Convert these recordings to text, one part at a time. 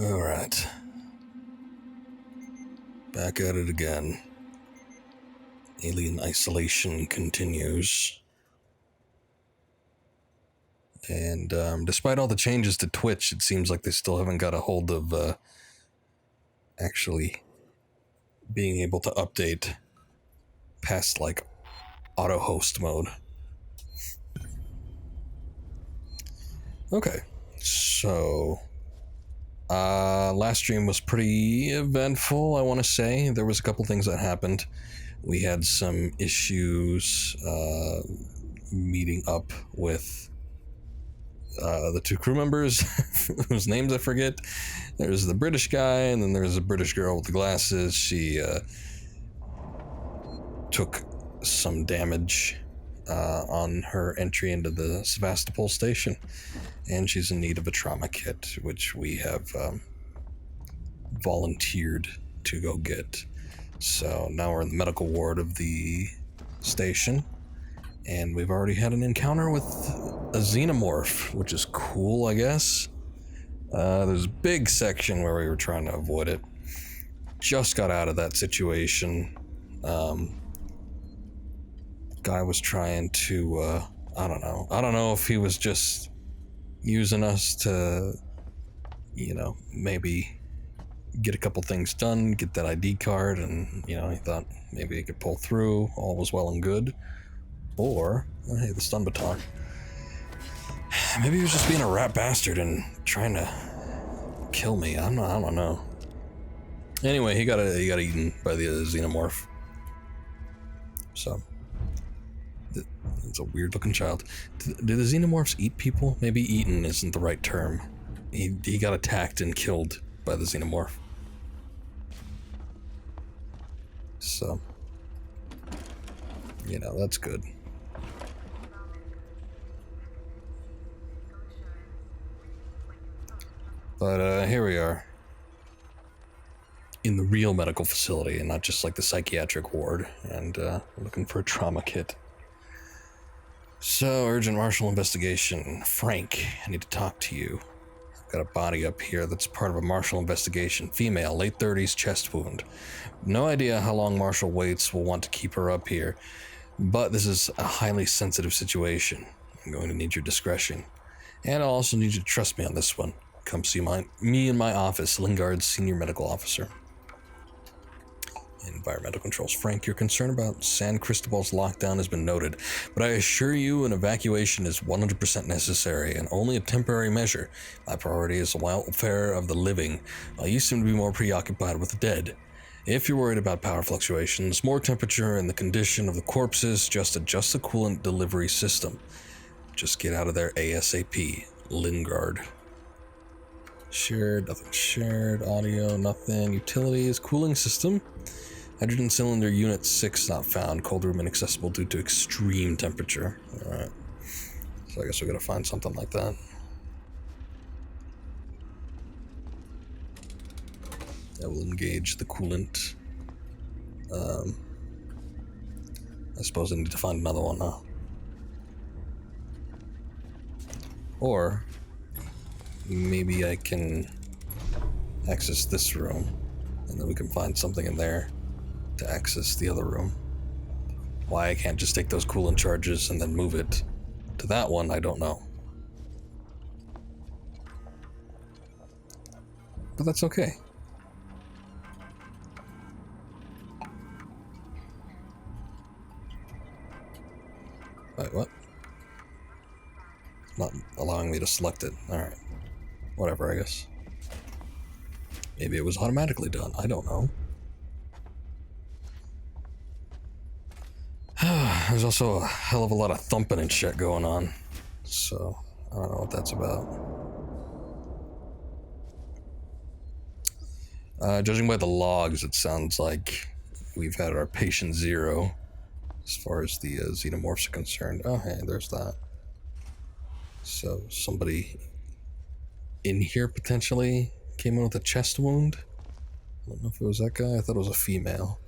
Alright. Back at it again. Alien isolation continues. And despite all the changes to Twitch, it seems like they still haven't got a hold of actually being able to update past, like, auto-host mode. Okay, so... last stream was pretty eventful, I want to say. There was a couple things that happened. We had some issues meeting up with the two crew members whose names I forget. There's the British guy, and then there's a British girl with the glasses. She took some damage on her entry into the Sevastopol station, and she's in need of a trauma kit, which we have volunteered to go get. So now we're in the medical ward of the station, and we've already had an encounter with a xenomorph, which is cool, I guess. There's a big section where we were trying to avoid it. Just got out of that situation. Guy was trying to, I don't know if he was just using us to, you know, maybe get a couple things done, get that ID card, and, you know, he thought maybe he could pull through, all was well and good. Or, oh, hey, the stun baton. Maybe he was just being a rat bastard and trying to kill me. I don't know. Anyway, he got eaten by the xenomorph. So, it's a weird looking child. Do the xenomorphs eat people? Maybe eaten isn't the right term. He got attacked and killed by the xenomorph. So, you know, that's good. But here we are. In the real medical facility and not just like the psychiatric ward, and looking for a trauma kit. So, urgent martial investigation. Frank, I need to talk to you. I've got a body up here that's part of a martial investigation. Female, late 30s, chest wound. No idea how long Marshal Waits will want to keep her up here, but this is a highly sensitive situation. I'm going to need your discretion. And I'll also need you to trust me on this one. Come see me in my office, Lingard's senior medical officer. Environmental controls. Frank, your concern about San Cristobal's lockdown has been noted, but I assure you an evacuation is 100% necessary and only a temporary measure. My priority is the welfare of the living, while you seem to be more preoccupied with the dead. If you're worried about power fluctuations, more temperature, and the condition of the corpses, just adjust the coolant delivery system. Just get out of there ASAP. Lingard. Shared, nothing shared. Audio, nothing. Utilities, cooling system. Hydrogen cylinder unit 6 not found. Cold room inaccessible due to extreme temperature. Alright. So I guess we gotta find something like that. I will engage the coolant. I suppose I need to find another one now. Or maybe I can access this room, and then we can find something in there to access the other room. Why I can't just take those coolant charges and then move it to that one, I don't know. But that's okay. Wait, what? Not allowing me to select it. Alright. Whatever, I guess. Maybe it was automatically done. I don't know. There's also a hell of a lot of thumping and shit going on. So, I don't know what that's about. Judging by the logs, it sounds like we've had our patient 0 as far as the xenomorphs are concerned. Oh, hey, there's that. So, somebody in here potentially came in with a chest wound. I don't know if it was that guy. I thought it was a female.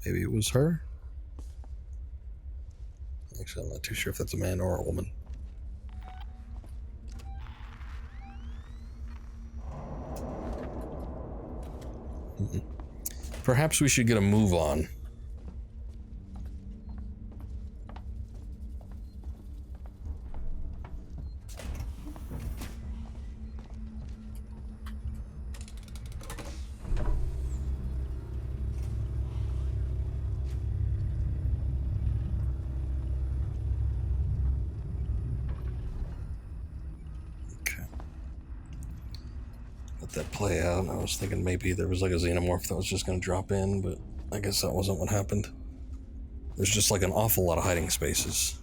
Maybe it was her? Actually, I'm not too sure if that's a man or a woman. Perhaps we should get a move on. That play out. I was thinking maybe there was like a xenomorph that was just going to drop in, but I guess that wasn't what happened. There's just like an awful lot of hiding spaces.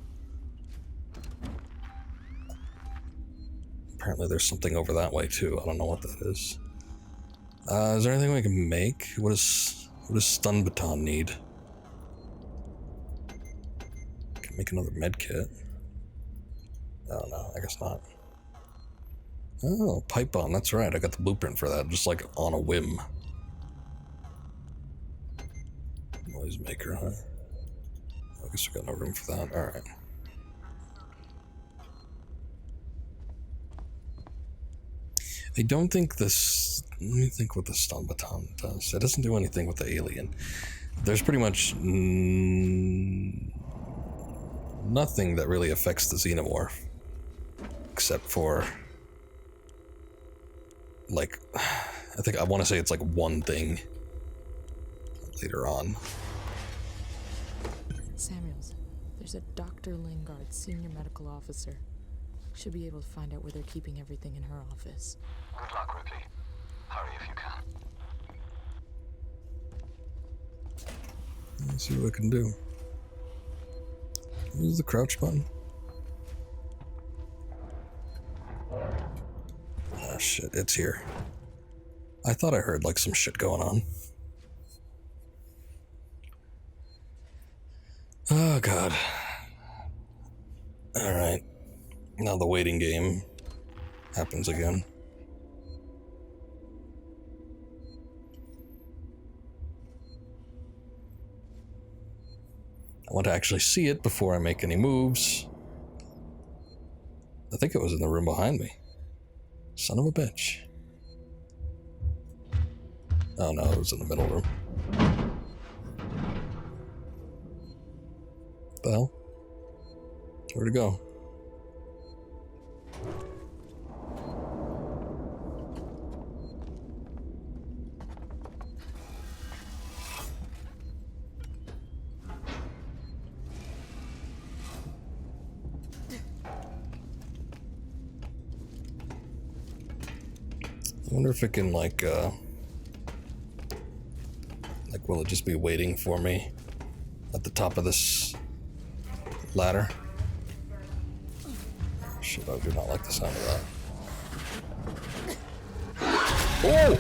Apparently there's something over that way too. I don't know what that is. Is there anything we can make? What does stun baton need? Can make another med kit. Oh no, I guess not. Oh, pipe bomb, that's right. I got the blueprint for that, just like on a whim. Noise maker, huh? I guess we got no room for that. Alright. I don't think this... Let me think what the stun baton does. It doesn't do anything with the alien. There's pretty much nothing that really affects the xenomorph. Except for... like... I want to say it's like one thing. Later on. Samuels, there's a Dr. Lingard, senior medical officer. Should be able to find out where they're keeping everything in her office. Good luck, Ripley. Hurry if you can. Let's see what I can do. Use the crouch button. Oh shit, it's here. I thought I heard like some shit going on. Oh god. Alright. Now the waiting game happens again. I want to actually see it before I make any moves. I think it was in the room behind me. Son of a bitch. Oh no, it was in the middle room. What the hell? Where'd it go? I wonder if it can like will it just be waiting for me at the top of this ladder? Shit, I do not like the sound of that. Oh!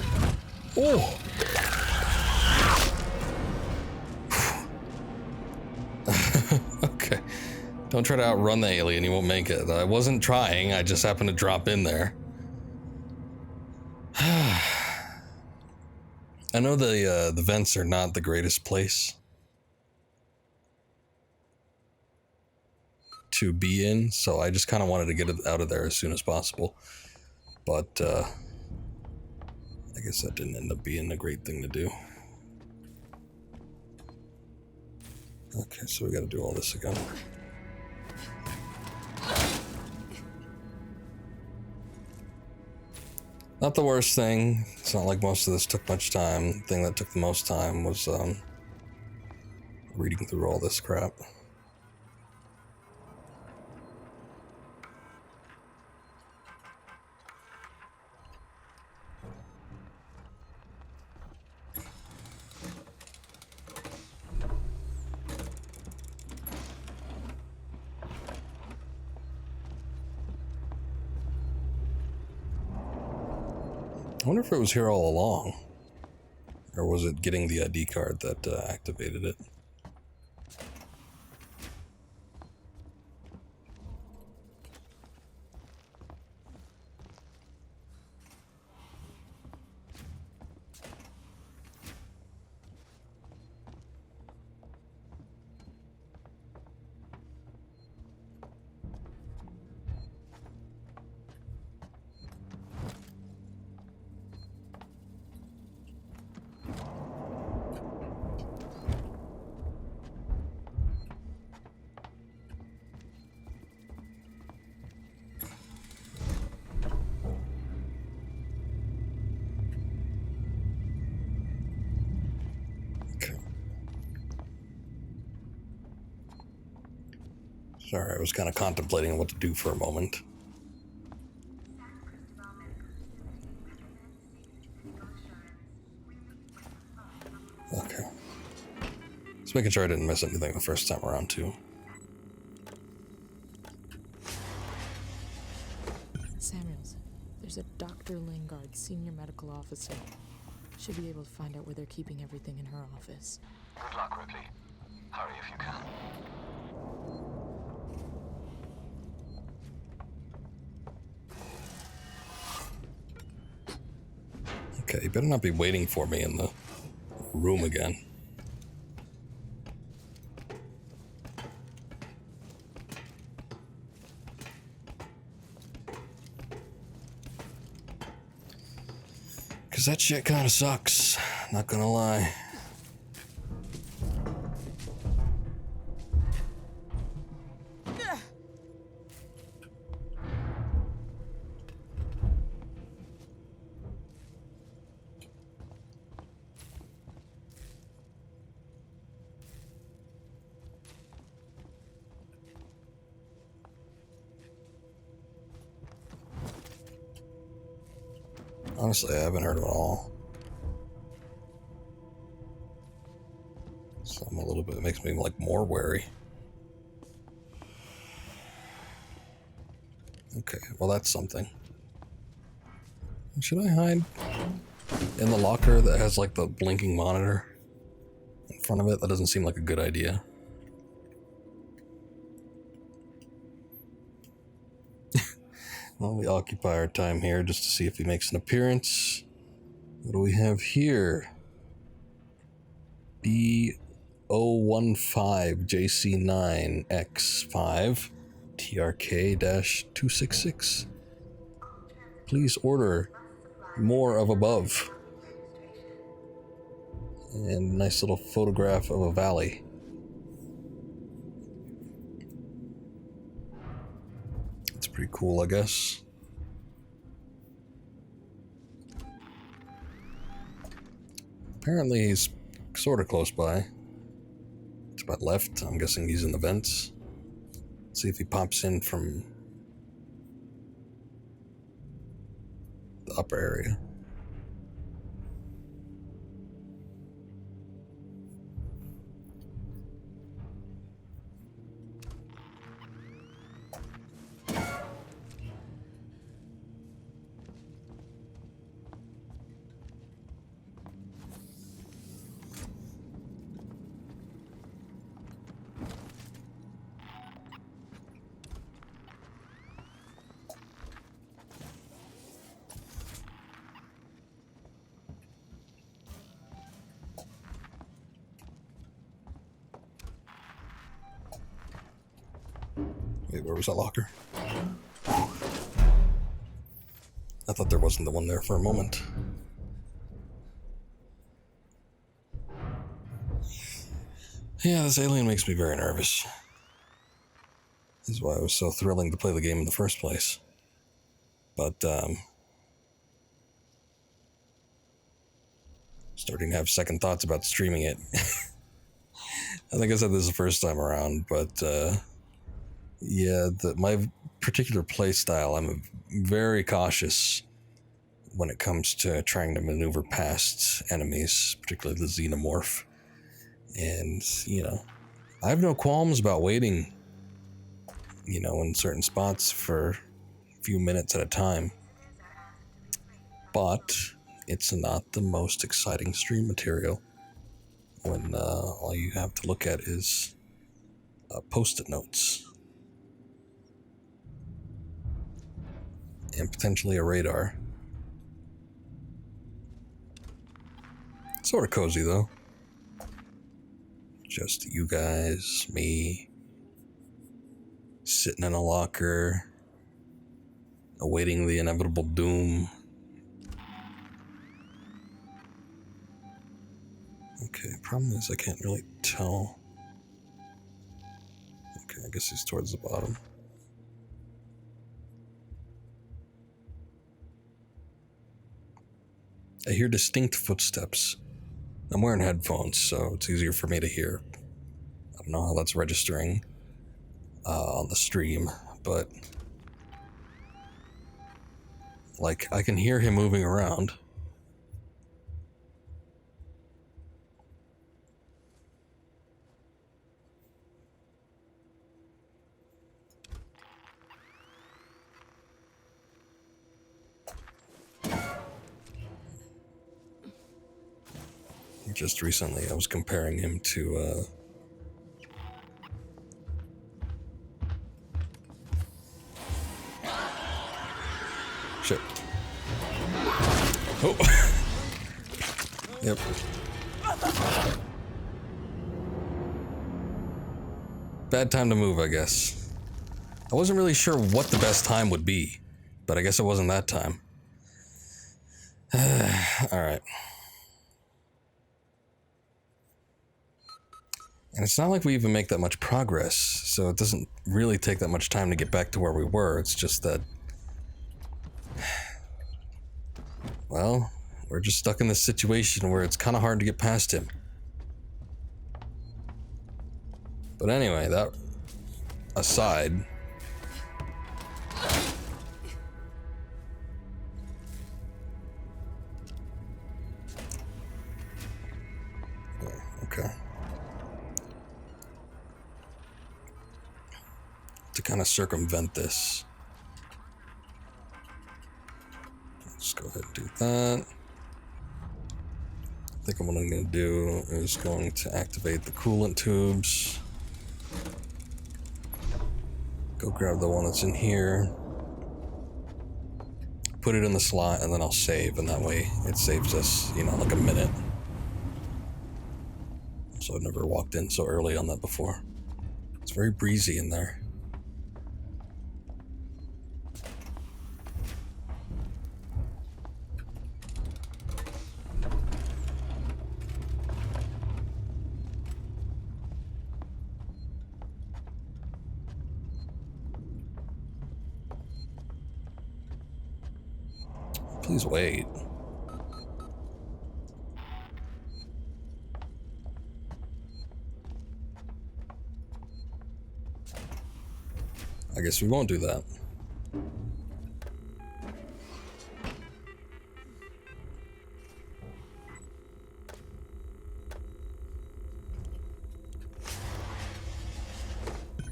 Oh! Okay. Don't try to outrun the alien, you won't make it. I wasn't trying, I just happened to drop in there. I know the vents are not the greatest place to be in, so I just kind of wanted to get it out of there as soon as possible. But I guess that didn't end up being a great thing to do. Okay, so we gotta do all this again. Not the worst thing. It's not like most of this took much time. The thing that took the most time was reading through all this crap. I wonder if it was here all along, or was it getting the ID card that activated it? Sorry, I was kind of contemplating what to do for a moment. Okay. Just making sure I didn't miss anything the first time around, too. Samuels, there's a Dr. Lingard, senior medical officer. Should be able to find out where they're keeping everything in her office. Good luck, Ripley. Hurry if you can. Okay, you better not be waiting for me in the room again. Because that shit kind of sucks. Not gonna lie. Honestly, I haven't heard of it all. So I'm a little bit, it makes me like more wary. Okay, well that's something. Should I hide in the locker that has like the blinking monitor in front of it? That doesn't seem like a good idea. Well, we occupy our time here just to see if he makes an appearance. What do we have here? B015JC9X5 TRK-266. Please order more of above. And nice little photograph of a valley. It's pretty cool, I guess. Apparently he's sort of close by. It's about left. I'm guessing he's in the vents. Let's see if he pops in from the upper area. Wait, where was that locker? I thought there wasn't the one there for a moment. Yeah, this alien makes me very nervous. This is why it was so thrilling to play the game in the first place. But, starting to have second thoughts about streaming it. I think I said this the first time around, but, yeah, my particular play style, I'm very cautious when it comes to trying to maneuver past enemies, particularly the xenomorph. And, you know, I have no qualms about waiting, you know, in certain spots for a few minutes at a time. But it's not the most exciting stream material when all you have to look at is post-it notes. And potentially a radar. Sort of cozy, though. Just you guys, me, sitting in a locker, awaiting the inevitable doom. Okay, problem is I can't really tell. Okay, I guess he's towards the bottom. I hear distinct footsteps. I'm wearing headphones, so it's easier for me to hear. I don't know how that's registering on the stream, but like I can hear him moving around. Just recently I was comparing him to shit. Oh. Yep. Bad time to move, I guess. I wasn't really sure what the best time would be, but I guess it wasn't that time. Alright. And it's not like we even make that much progress, so it doesn't really take that much time to get back to where we were. It's just that, well, we're just stuck in this situation where it's kind of hard to get past him. But anyway, that aside, yeah, okay. To kind of circumvent this, let's go ahead and do that. I think what I'm going to do is going to activate the coolant tubes. Go grab the one that's in here. Put it in the slot, and then I'll save, and that way it saves us, you know, like a minute. So I've never walked in so early on that before. It's very breezy in there. Please wait. I guess we won't do that.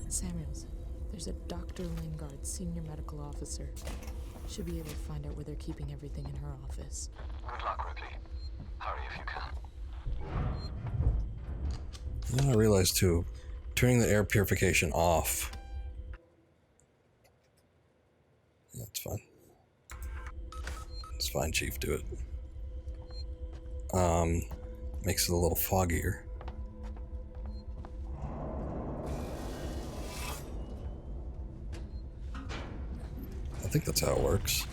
Samuels, there's a Dr. Lingard, senior medical officer. Should be able to find out where they're keeping everything in her office. Good luck, Ripley. Hurry if you can. And I realized too, turning the air purification off. Yeah, it's fine. It's fine, Chief, do it. Makes it a little foggier. I think that's how it works.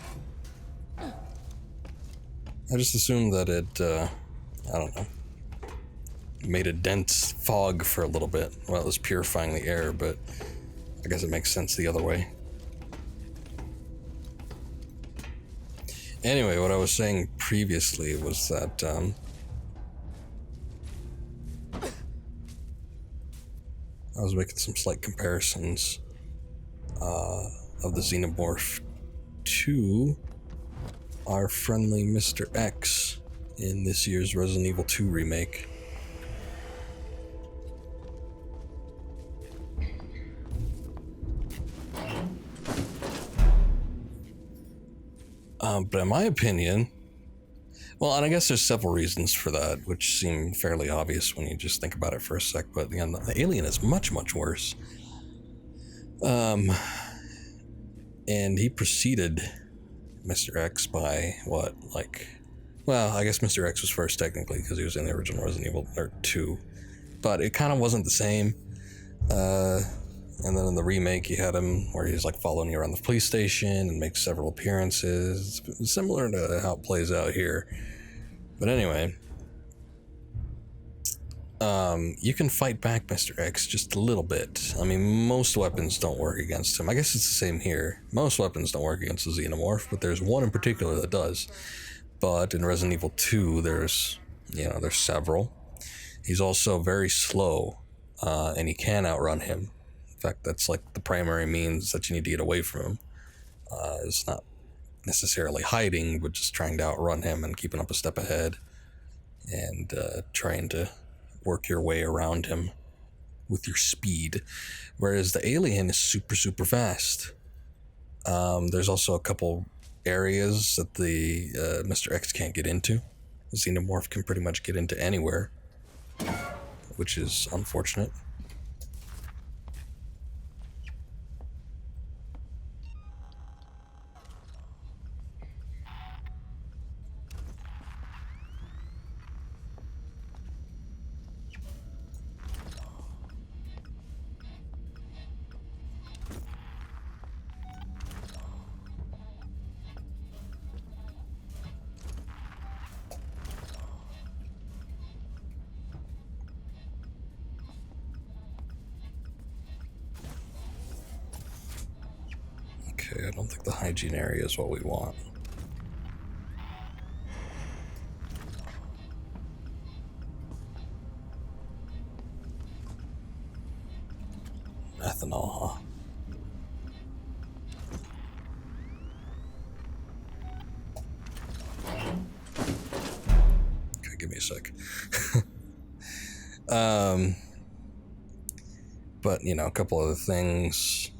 I just assumed that it, I don't know, made a dense fog for a little bit while it was purifying the air, but I guess it makes sense the other way. Anyway, what I was saying previously was that, I was making some slight comparisons, of the Xenomorph to our friendly Mr. X in this year's Resident Evil 2 remake. But in my opinion, well, and I guess there's several reasons for that, which seem fairly obvious when you just think about it for a sec, but again, the alien is much, much worse. And he preceded Mr. X by what, like, well, I guess Mr. X was first technically because he was in the original Resident Evil 2, but it kind of wasn't the same. And then in the remake, you had him where he's like following you around the police station and makes several appearances, similar to how it plays out here. But anyway, you can fight back Mr. X just a little bit. I mean, most weapons don't work against him. I guess it's the same here. Most weapons don't work against the Xenomorph, but there's one in particular that does. But in Resident Evil 2, there's several. He's also very slow, and he can outrun him fact, that's like the primary means that you need to get away from him. It's not necessarily hiding, but just trying to outrun him and keeping up a step ahead, and trying to work your way around him with your speed. Whereas the alien is super, super fast. There's also a couple areas that the Mr. X can't get into. The xenomorph can pretty much get into anywhere, which is unfortunate. Okay, I don't think the hygiene area is what we want. Ethanol, huh? Okay, give me a sec. But, you know, a couple other things.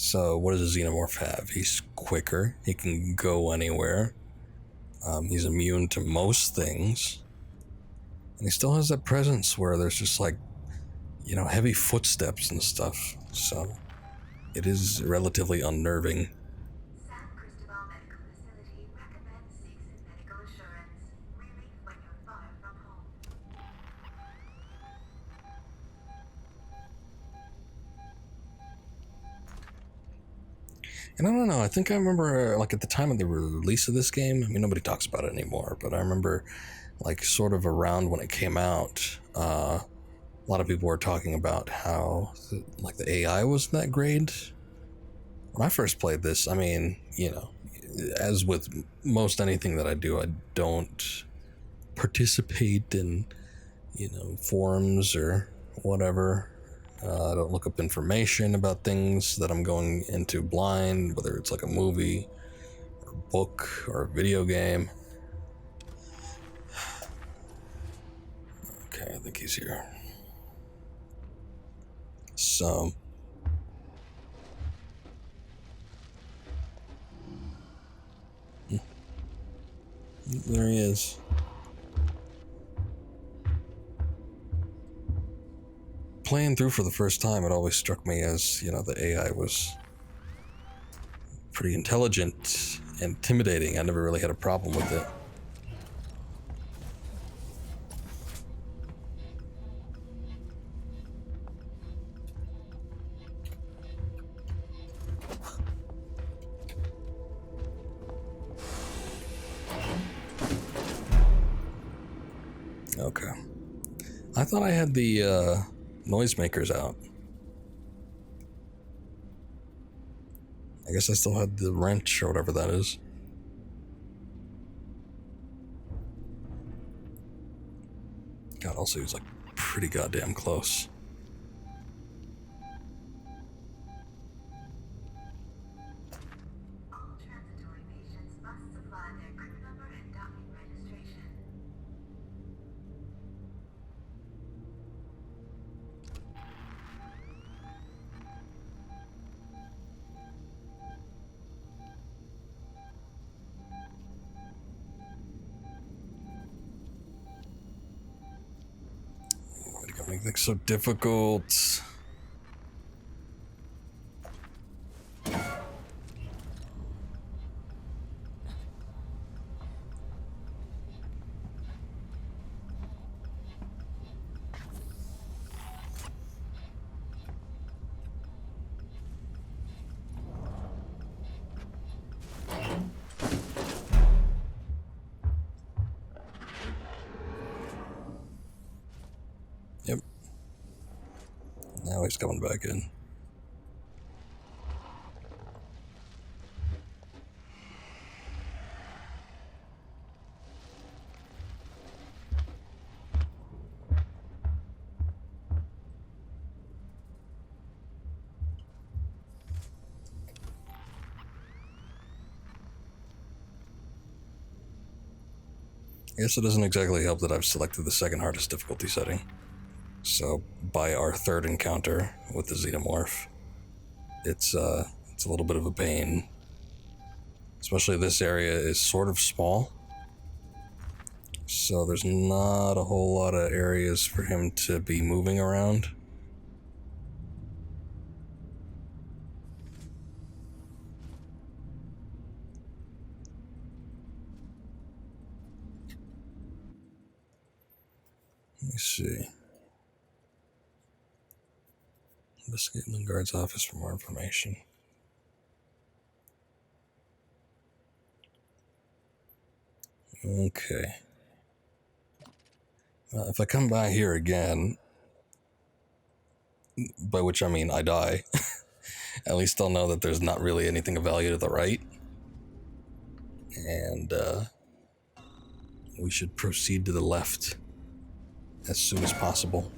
So, what does a xenomorph have? He's quicker. He can go anywhere. He's immune to most things. And he still has that presence where there's just like, you know, heavy footsteps and stuff. So, it is relatively unnerving. San Cristobal Medical Facility recommends seeking medical assurance. Relief when you're far from home. And I don't know, I think I remember, like, at the time of the release of this game, I mean, nobody talks about it anymore, but I remember, like, sort of around when it came out, a lot of people were talking about how, like, the AI wasn't that great. When I first played this, I mean, you know, as with most anything that I do, I don't participate in, you know, forums or whatever. I don't look up information about things that I'm going into blind, whether it's like a movie or a book or a video game. Okay, I think he's here. So, there he is. Playing through for the first time, it always struck me as, you know, the AI was pretty intelligent and intimidating. I never really had a problem with it. Okay. I thought I had the noisemakers out. I guess I still had the wrench or whatever that is. God, also he was like pretty goddamn close. All transitory patients must supply their crew number and docking registration. Why do you gotta make things so difficult? Yep. Now he's coming back in. I guess it doesn't exactly help that I've selected the second hardest difficulty setting. So by our third encounter with the xenomorph, it's a little bit of a pain. Especially this area is sort of small. So there's not a whole lot of areas for him to be moving around. Let me see. Investigate Lingard's office for more information. Okay. If I come by here again, by which I mean I die, at least I'll know that there's not really anything of value to the right. And we should proceed to the left as soon as possible.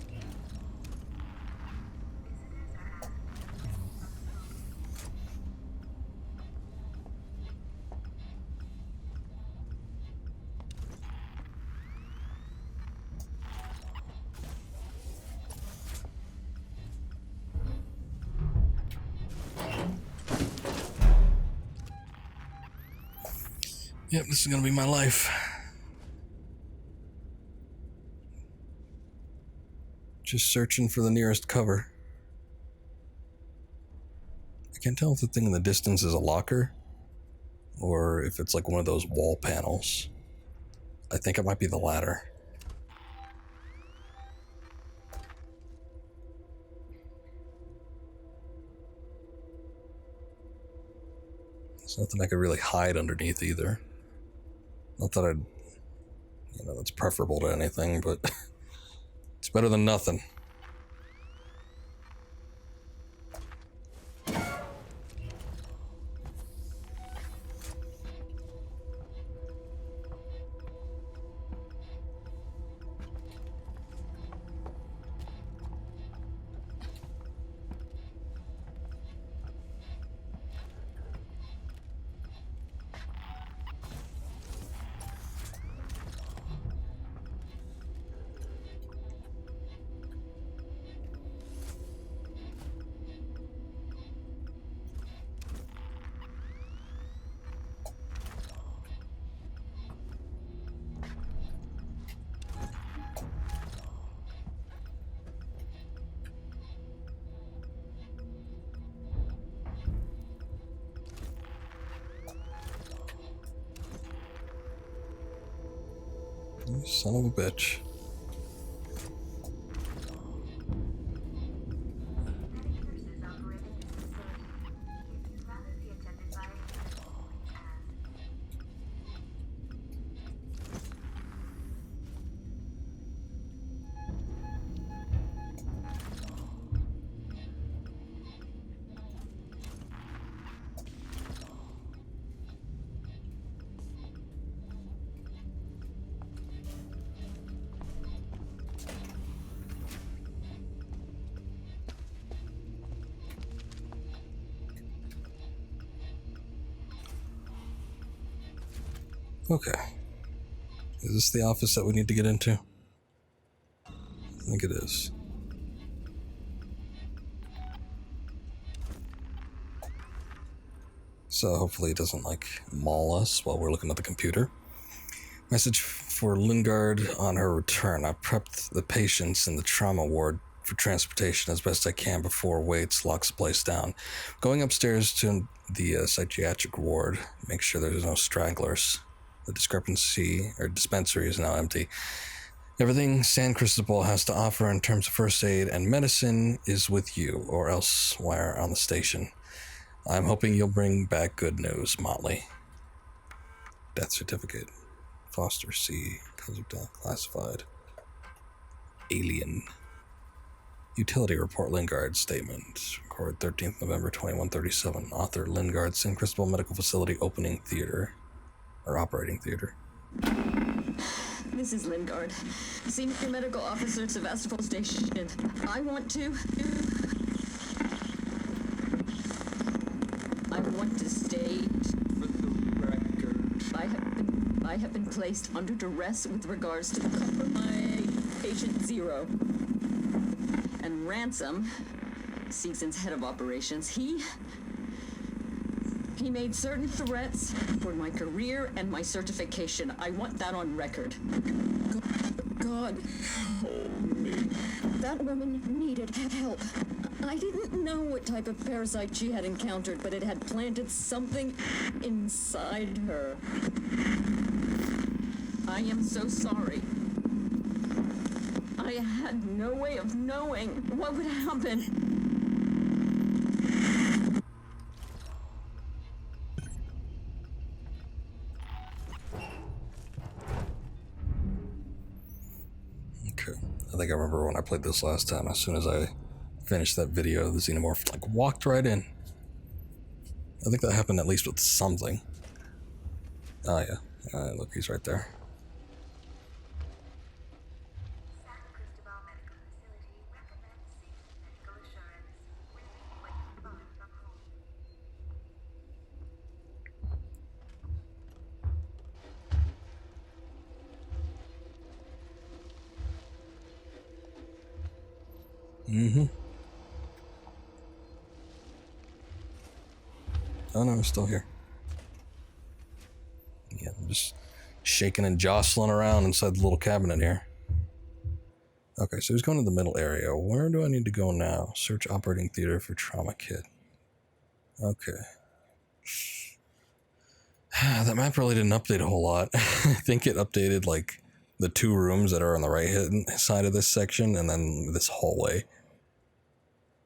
Yep, this is gonna be my life. Just searching for the nearest cover. I can't tell if the thing in the distance is a locker or if it's like one of those wall panels. I think it might be the latter. There's nothing I could really hide underneath either. Not that that's preferable to anything, but it's better than nothing. You son of a bitch. Nurses operating this facility. If you'd rather be attended by please ask. Okay. Is this the office that we need to get into? I think it is. So hopefully it doesn't maul us while we're looking at the computer. Message for Lingard on her return. I prepped the patients in the trauma ward for transportation as best I can before Waits locks the place down. Going upstairs to the psychiatric ward, make sure there's no stragglers. The dispensary is now empty. Everything San Cristobal has to offer in terms of first aid and medicine is with you, or else wire on the station. I'm hoping you'll bring back good news, Motley. Death certificate. Foster C. Cause of death classified. Alien. Utility report Lingard statement. Record 13th November 2137. Author Lingard, San Cristobal Medical Facility opening theater. Or operating theater. This is Lingard, Senior Medical Officer at Sevastopol Station. I want to state for the record, I I have been placed under duress with regards to the compromise Patient Zero. And Ransom, Seegson's head of operations, he made certain threats for my career and my certification. I want that on record. God. Help me. That woman needed help. I didn't know what type of parasite she had encountered, but it had planted something inside her. I am so sorry. I had no way of knowing what would happen. Okay. I think I remember when I played this last time, as soon as I finished that video, the xenomorph like walked right in. I think that happened at least with something. Oh yeah. Look, he's right there. San Cristobal Medical Facility recommends seeking medical assurance. Relief when you're far from home. Mm-hmm. Oh no, I'm still here. Yeah, I'm just shaking and jostling around inside the little cabinet here. Okay, so he's going to the middle area. Where do I need to go now? Search operating theater for trauma kit. Okay. That map really didn't update a whole lot. I think it updated like the 2 rooms that are on the right hand side of this section and then this hallway.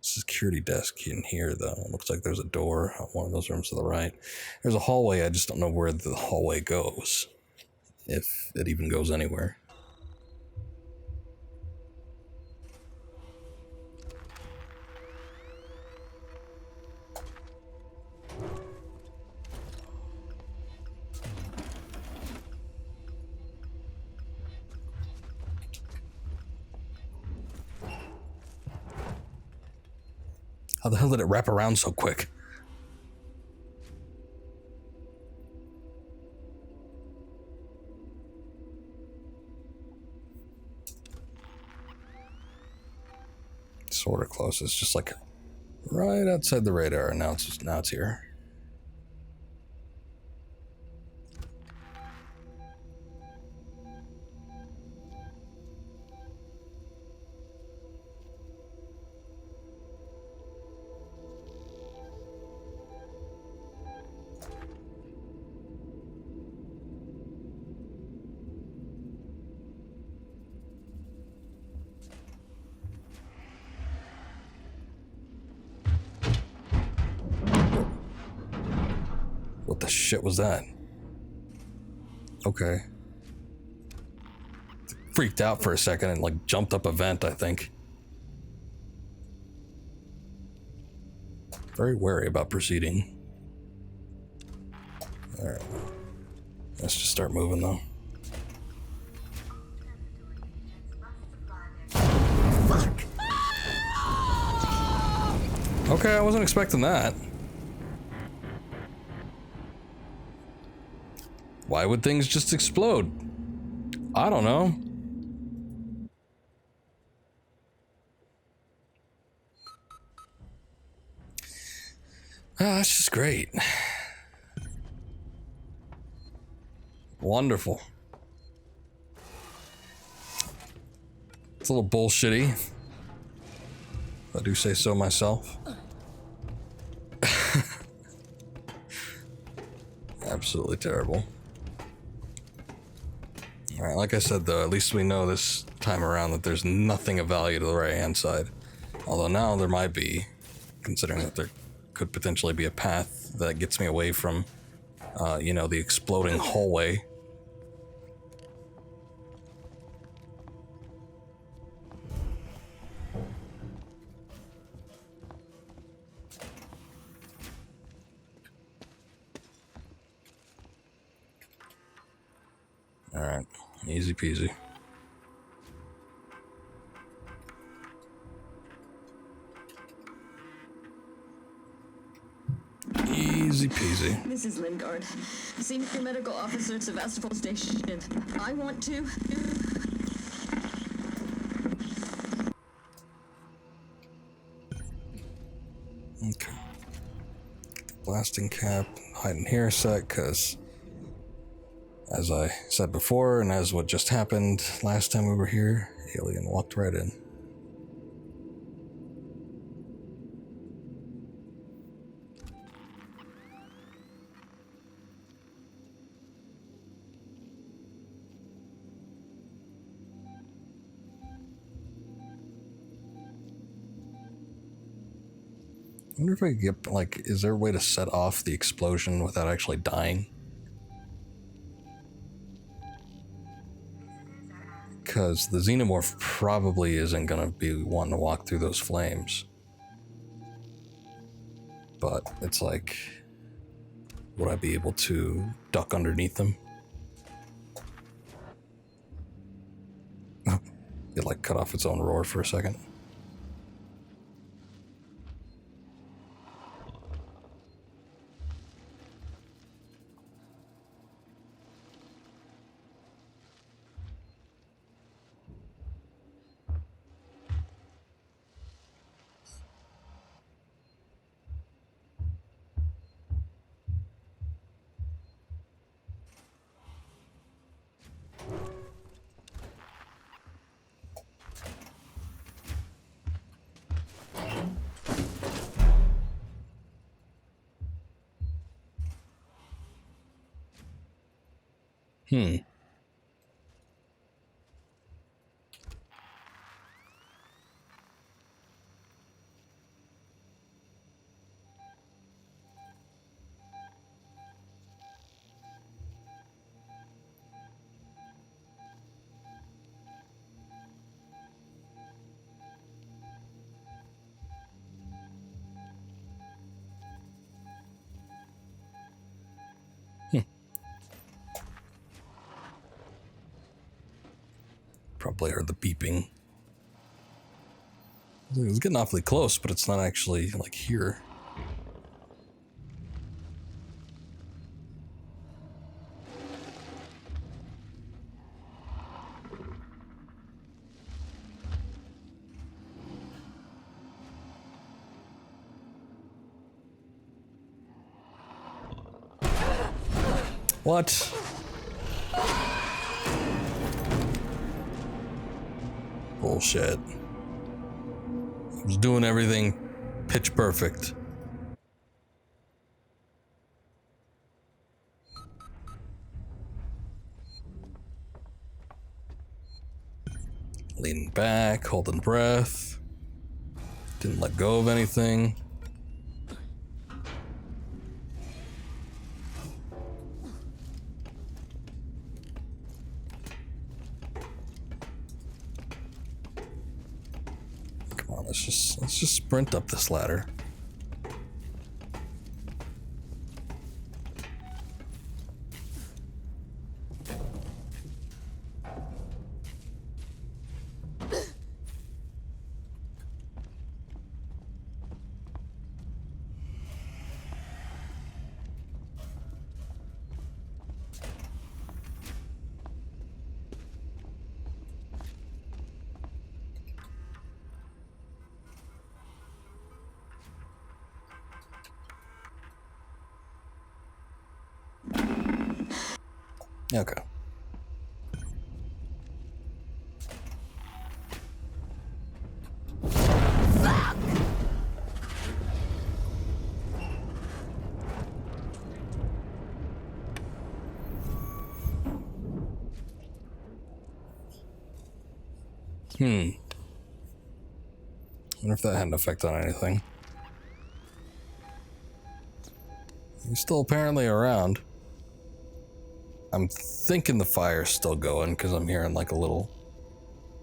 Security desk in here though. It looks like there's a door on one of those rooms to the right. There's a hallway, I just don't know where the hallway goes. If it even goes anywhere. How the hell did it wrap around so quick? Sort of close. It's just like right outside the radar, and now it's here. What the shit was that? Okay. Freaked out for a second and like jumped up a vent, I think. Very wary about proceeding. Alright. Let's just start moving though. Fuck! Okay, I wasn't expecting that. Why would things just explode? I don't know. Ah, that's just great. Wonderful. It's a little bullshitty, if I do say so myself. Absolutely terrible. Alright, like I said though, at least we know this time around that there's nothing of value to the right hand side. Although now there might be, considering that there could potentially be a path that gets me away from, you know, the exploding hallway. Alright, easy peasy. Easy peasy. This is Lingard, Senior Medical Officer at Sevastopol Station. I want to... Okay. Blasting cap, hide in here a sec, because as I said before, and as what just happened last time we were here, alien walked right in. I wonder if I could get, like, is there a way to set off the explosion without actually dying? Because the xenomorph probably isn't going to be wanting to walk through those flames. But it's like, would I be able to duck underneath them? It like cut off its own roar for a second. Probably heard the beeping. It was getting awfully close, but it's not actually, like, here. What? Bullshit. I was doing everything pitch perfect. Leaning back, holding breath. Didn't let go of anything. Come on, let's just sprint up this ladder. Okay. I wonder if that had an effect on anything. He's still apparently around. I'm thinking the fire's still going because I'm hearing like a little,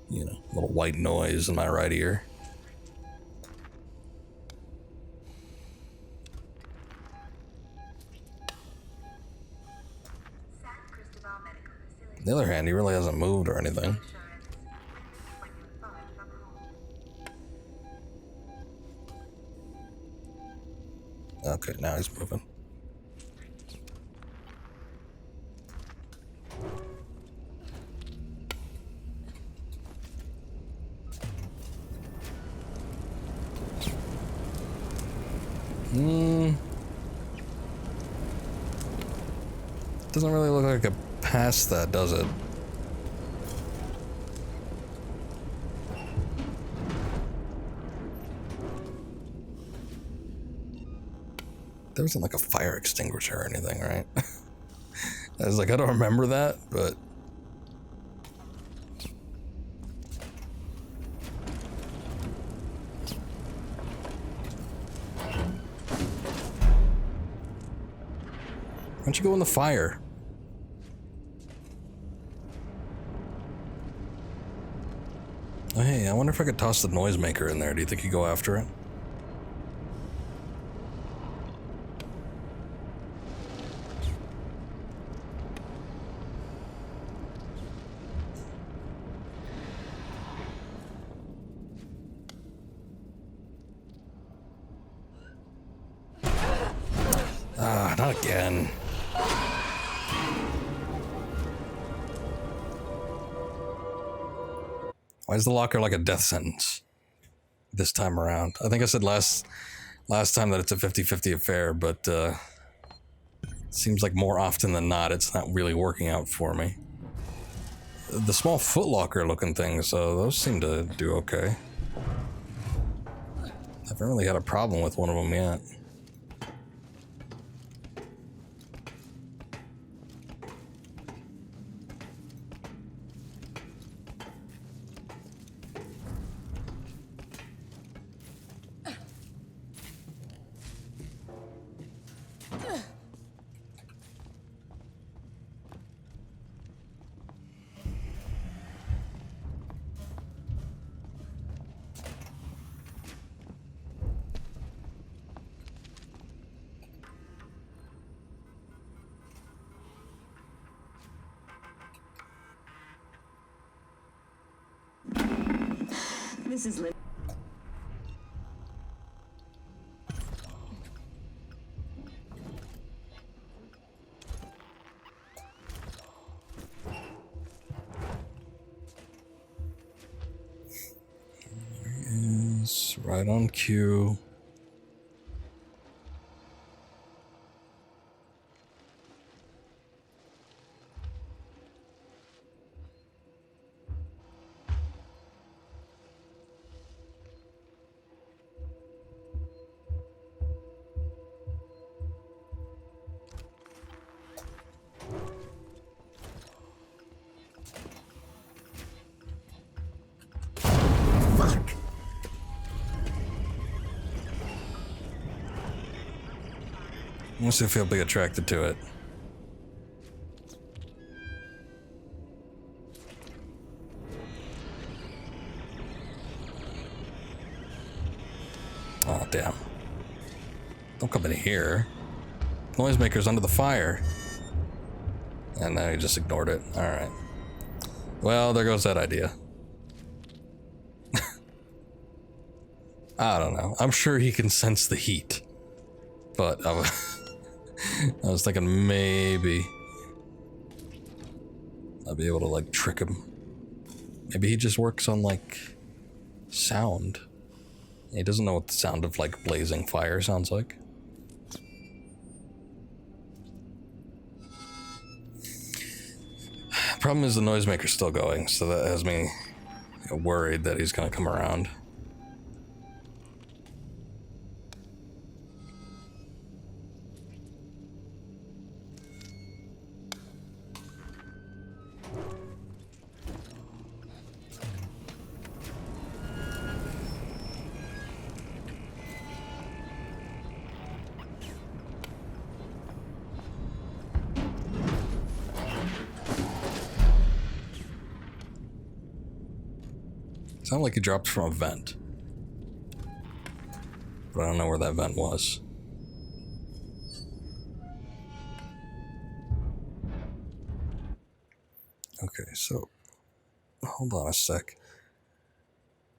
little white noise in my right ear. On the other hand, he really hasn't moved or anything. Okay, now he's moving. Doesn't really look like a past that, does it? There wasn't like a fire extinguisher or anything, right? I was like, I don't remember that, but... Why don't you go in the fire? Oh, hey, I wonder if I could toss the noisemaker in there. Do you think you'd go after it? Ah, not again. Why is the locker like a death sentence this time around? I think I said last time that it's a 50-50 affair, but it seems like more often than not it's not really working out for me. The small footlocker looking things, those seem to do okay. I haven't really had a problem with one of them yet. This is Liv. Is right on cue. I want to see if he'll be attracted to it. Oh, damn. Don't come in here. Noisemaker's under the fire. And now he just ignored it. Alright. Well, there goes that idea. I don't know. I'm sure he can sense the heat. But I was thinking maybe I'll be able to like trick him. Maybe he just works on like sound. He doesn't know what the sound of like blazing fire sounds like. Problem is the noisemaker's still going, so that has me worried that he's gonna come around. Sounded like he dropped from a vent. But I don't know where that vent was. Okay, so hold on a sec.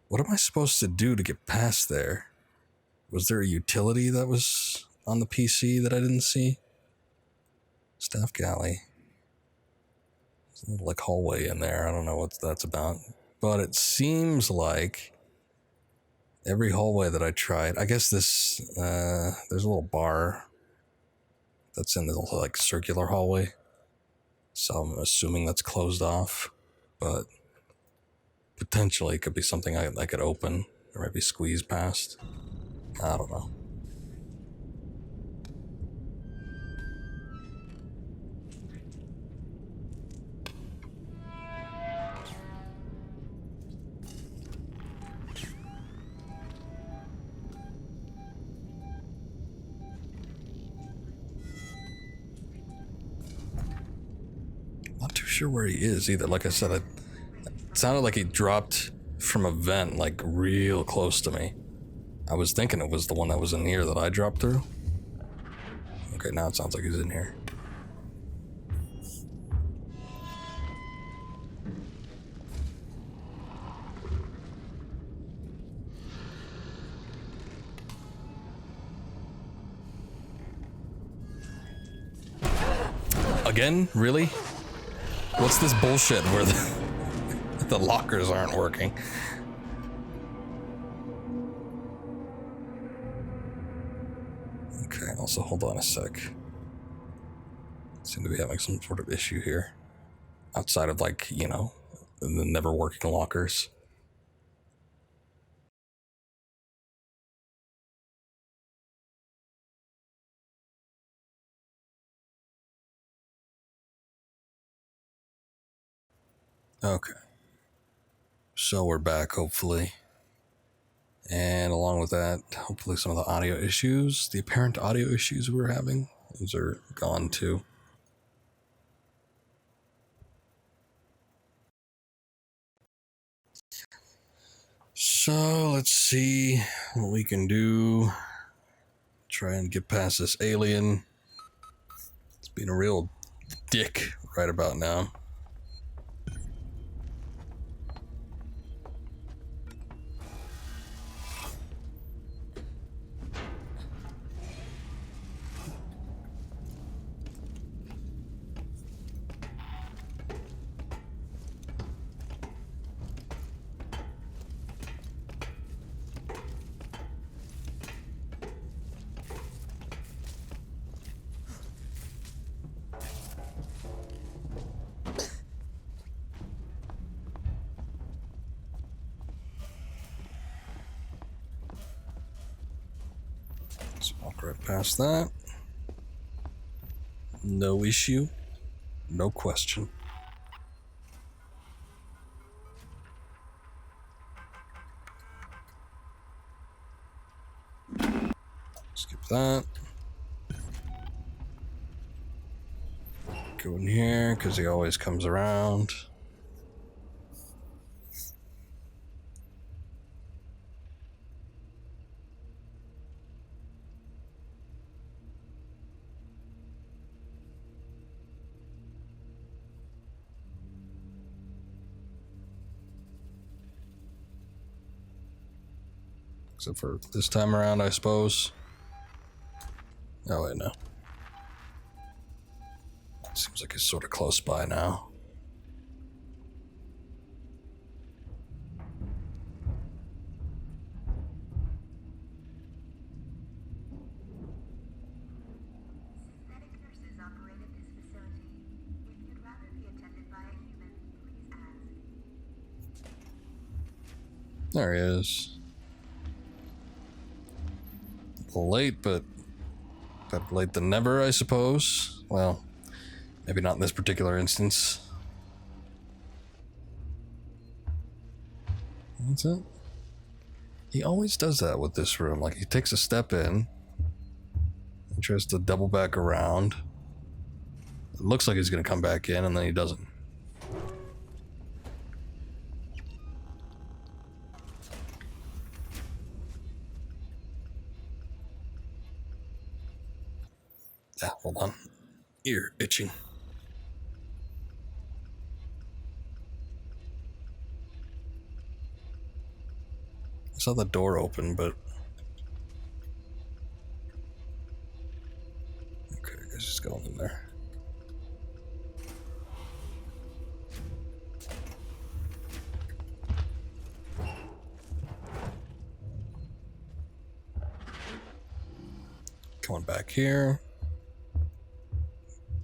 What am I supposed to do to get past there? Was there a utility that was on the PC that I didn't see? Staff galley. There's a little like hallway in there. I don't know what that's about. But it seems like Every hallway that I tried. I guess this, there's a little bar that's in the like circular hallway. So I'm assuming that's closed off. But potentially it could be something I could open or maybe squeeze past. I don't know. Not too sure where he is either. Like I said, it sounded like he dropped from a vent like real close to me. I was thinking it was the one that was in here that I dropped through. Okay, now it sounds like he's in here. Again? Really? What's this bullshit where the lockers aren't working? Okay, also hold on a sec. Seem to be having some sort of issue here. Outside of like, you know, the never working lockers. Okay. So we're back, hopefully. And along with that, hopefully some of the audio issues, the apparent audio issues we were having, those are gone too. So let's see what we can do. Try and get past this alien. It's being a real dick right about now. Let's walk right past that. No issue. No question. Skip that. Go in here, because he always comes around. Except for this time around, I suppose. Oh, wait, no. Seems like he's sort of close by now. Synthetic nurses operated this facility. If you'd rather be attended by a human, please ask. There he is. A little late, but better late than never, I suppose. Well, maybe not in this particular instance. What's that? He always does that with this room. Like, he takes a step in and tries to double back around. It looks like he's gonna come back in, and then he doesn't. Yeah, hold on. Ear itching. I saw the door open, but... Okay, I guess he's going in there. Coming back here.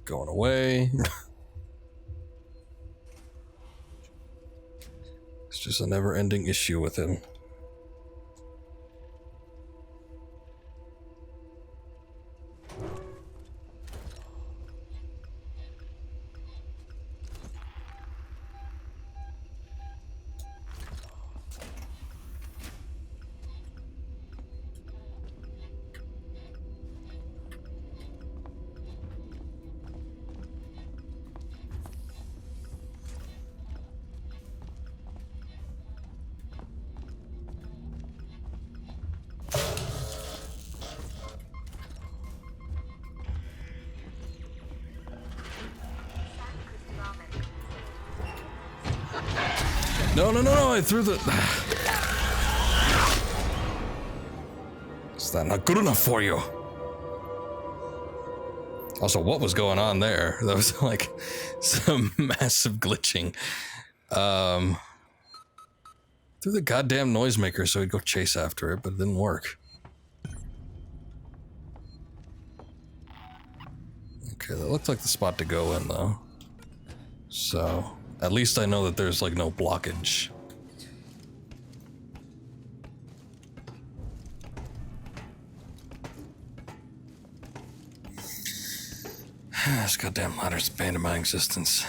Going away. It's just a never-ending issue with him. No, I threw the... Is that not good enough for you? Also, what was going on there? That was like some massive glitching. Threw the goddamn noisemaker so he'd go chase after it, but it didn't work. Okay, that looked like the spot to go in, though. So, at least I know that there's, like, no blockage. This goddamn ladder's the bane of my existence.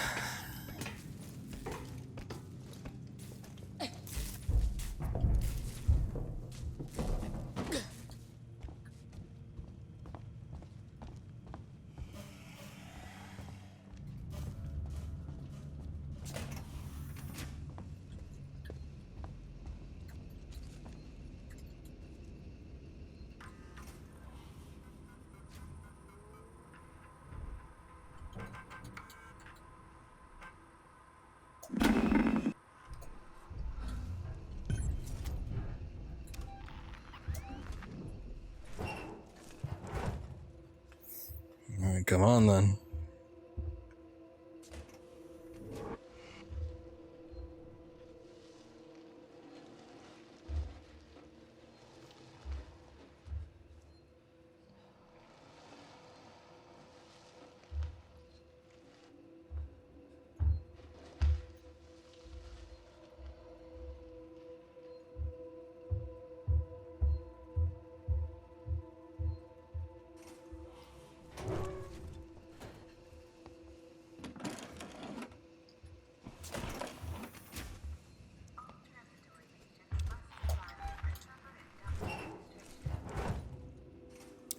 Alright, come on then.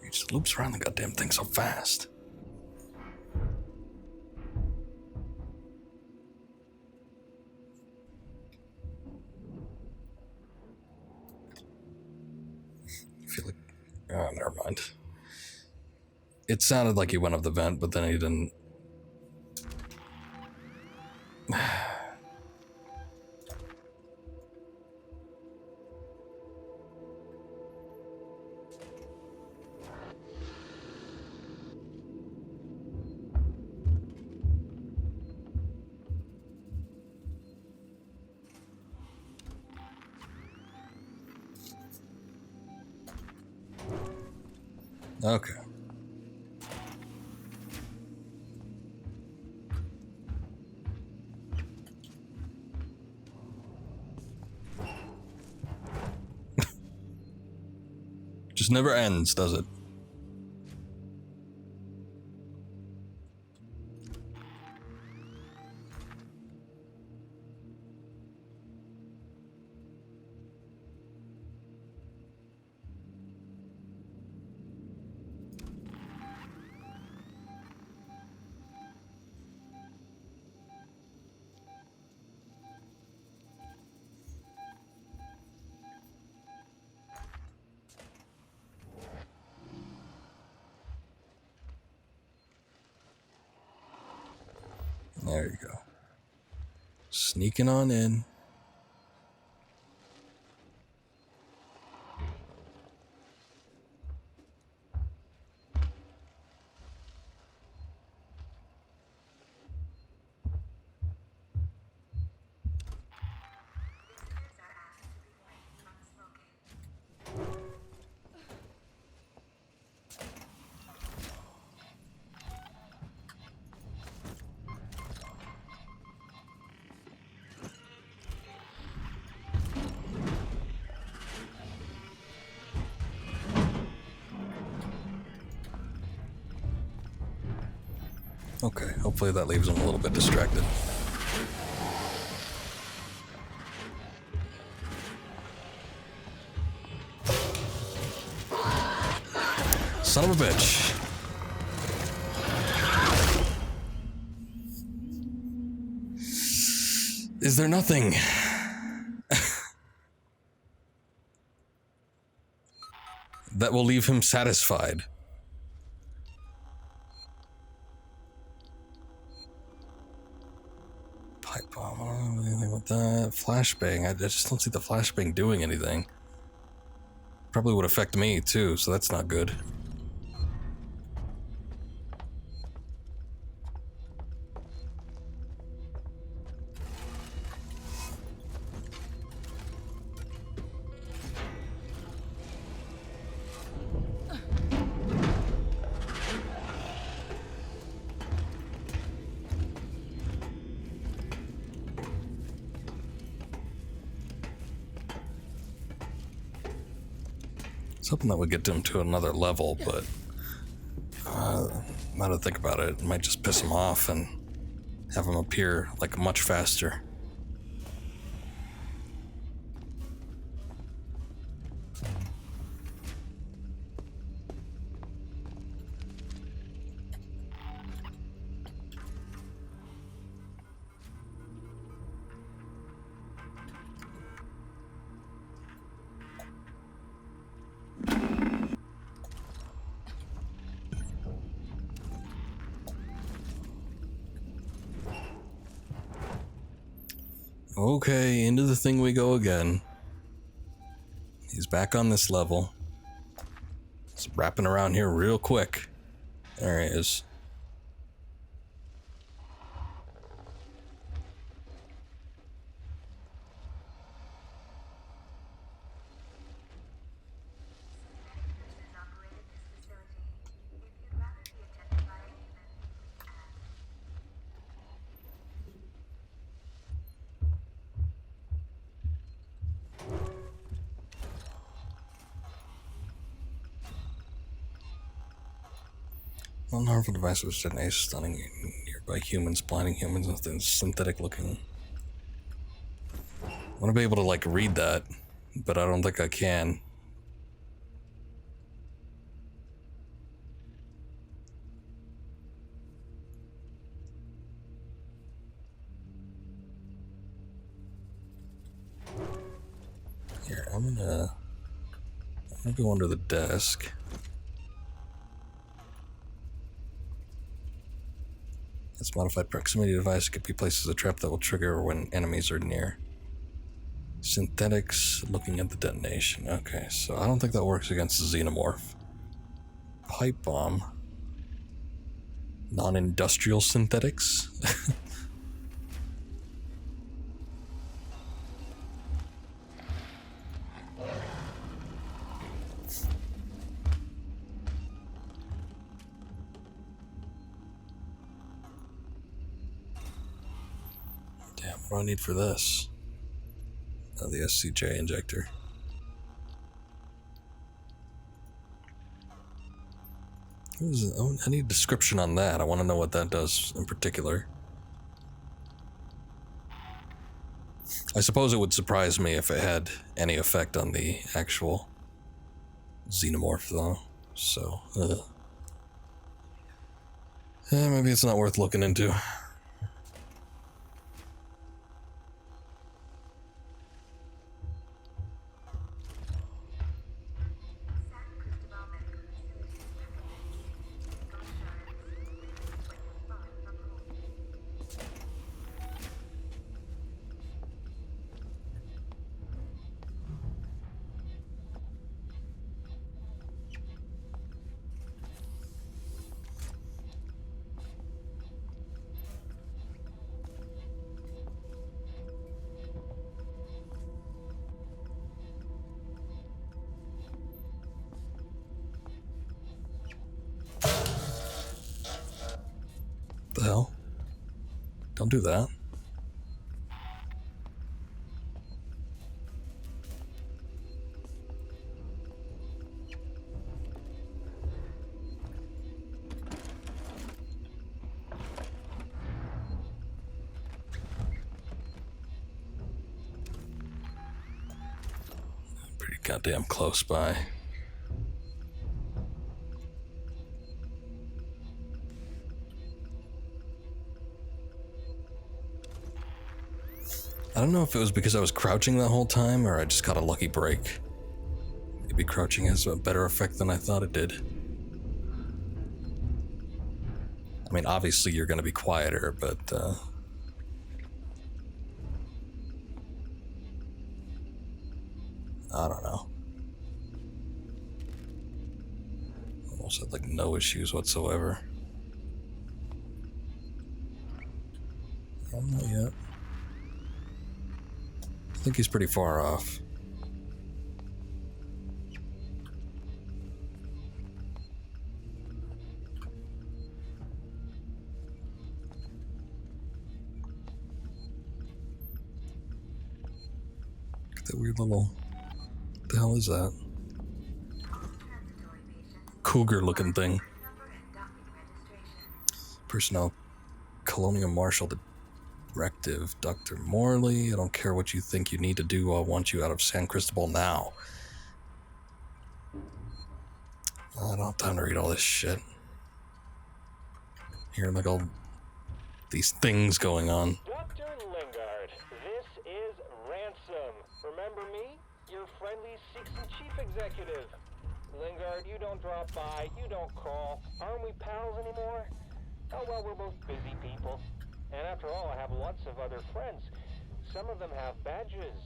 It just loops around the goddamn thing so fast. I feel like... Oh, never mind. It sounded like he went up the vent, but then he didn't. Okay. Just never ends, does it? There you go. Sneaking on in. Visitors are asked to refrain from smoking. Okay, hopefully that leaves him a little bit distracted. Son of a bitch. Is there nothing? That will leave him satisfied? Pipe bomb, I don't know anything with that. Flashbang, I just don't see the flashbang doing anything. Probably would affect me too, so that's not good. I was hoping that would get him to another level, but now to think about it, it might just piss him off and have him appear like much faster. Okay, into the thing we go again. He's back on this level. He's wrapping around here real quick. There he is. Nurses operated this facility. If you'd rather be attended by a human, please ask. Non-harmful device was detonated, stunning nearby humans, blinding humans with synthetic looking. I want to be able to like read that, but I don't think I can. Here, I'm gonna go under the desk. This modified proximity device could be placed as a trap that will trigger when enemies are near. Synthetics, looking at the detonation. Okay, so I don't think that works against the xenomorph. Pipe bomb. Non-industrial synthetics? Damn, what do I need for this? Oh, the SCJ injector. I need a description on that. I want to know what that does in particular. I suppose it would surprise me if it had any effect on the actual xenomorph, though. So, maybe it's not worth looking into. The hell? Don't do that. goddamn close by. I don't know if it was because I was crouching the whole time or I just got a lucky break. Maybe crouching has a better effect than I thought it did. I mean, obviously you're going to be quieter, but I don't know. Almost had like no issues whatsoever. Not yet. I think he's pretty far off. Look at that weird little... What the hell is that? Cougar looking thing. Personnel Colonial Marshal Directive. Dr. Morley, I don't care what you think you need to do. I want you out of San Cristobal now. I don't have time to read all this shit. Hearing like all these things going on. Dr. Lingard, this is Ransom. Remember me? Your friendly Seegson chief executive. Lingard, you don't drop by, you don't call. Aren't we pals anymore? Oh well, we're both busy people. And after all, I have lots of other friends. Some of them have badges.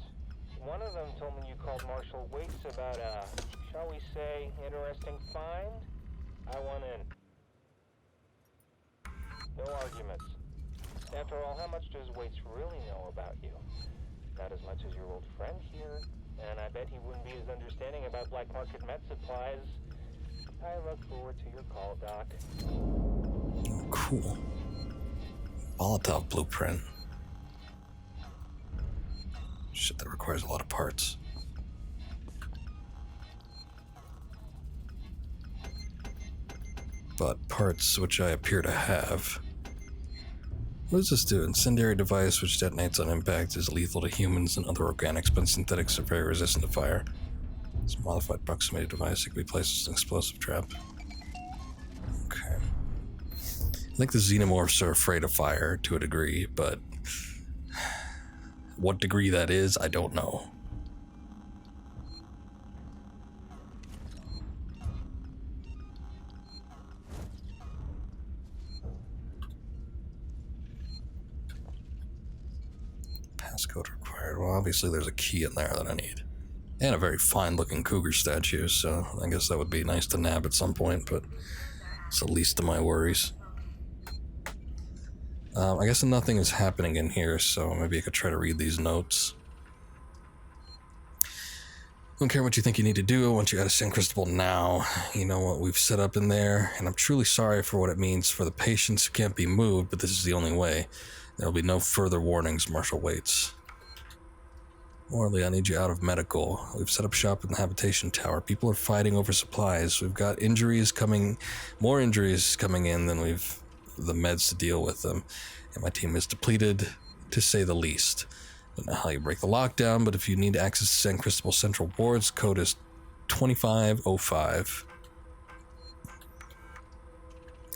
One of them told me you called Marshal Waits about a, shall we say, interesting find. I want in. No arguments. After all, how much does Waits really know about you? Not as much as your old friend here. And I bet he wouldn't be as understanding about black market med supplies. I look forward to your call, Doc. Oh, cool. Molotov blueprint. Shit, that requires a lot of parts. But parts which I appear to have. What does this do? Incendiary device which detonates on impact is lethal to humans and other organics, but synthetics are very resistant to fire. It's a modified proximity device. It can be placed as an explosive trap. Okay. I think the xenomorphs are afraid of fire to a degree, but what degree that is, I don't know. Passcode required. Well, obviously there's a key in there that I need. And a very fine-looking cougar statue, so I guess that would be nice to nab at some point, but it's the least of my worries. I guess nothing is happening in here, so maybe I could try to read these notes. Don't care what you think you need to do. I want you out of San Cristobal now. You know what we've set up in there, and I'm truly sorry for what it means for the patients who can't be moved, but this is the only way. There will be no further warnings, Marshal Waits. Morley, I need you out of medical. We've set up shop in the habitation tower. People are fighting over supplies. We've got injuries coming, more injuries coming in than we've the meds to deal with them. And my team is depleted, to say the least. Don't know how you break the lockdown, but if you need access to San Cristobal Central Wards, code is 2505.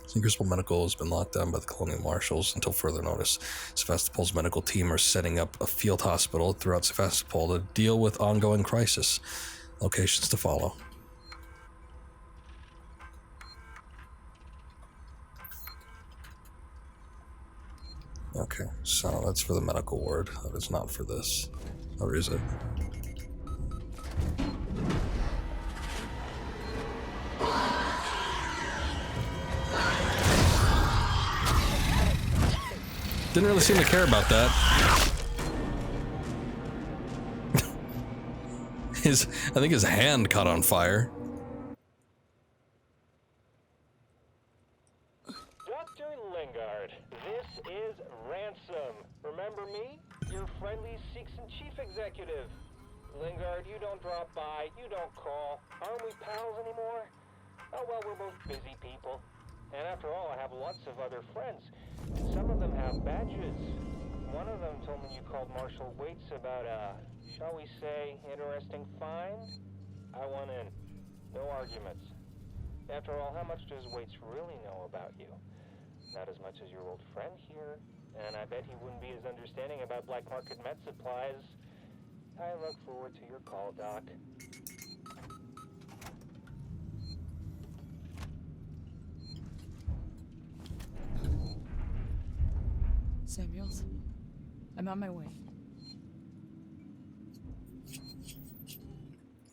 San Cristobal Medical has been locked down by the Colonial Marshals until further notice. Sevastopol's medical team are setting up a field hospital throughout Sevastopol to deal with ongoing crisis. Locations to follow. Okay, so that's for the medical ward. That is not for this. Or is it? Didn't really seem to care about that. I think his hand caught on fire. Dr. Lingard, this is Ransom. Remember me? Your friendly Seegson chief executive. Lingard, you don't drop by, you don't call. Aren't we pals anymore? Oh well, we're both busy people. And after all, I have lots of other friends. Some of them have badges. One of them told me you called Marshal Waits about a, shall we say, interesting find. No arguments. After all, how much does Waits really know about you? Not as much as your old friend here, and I bet he wouldn't be as understanding about black market med supplies. I look forward to your call, Doc. Samuels, I'm on my way.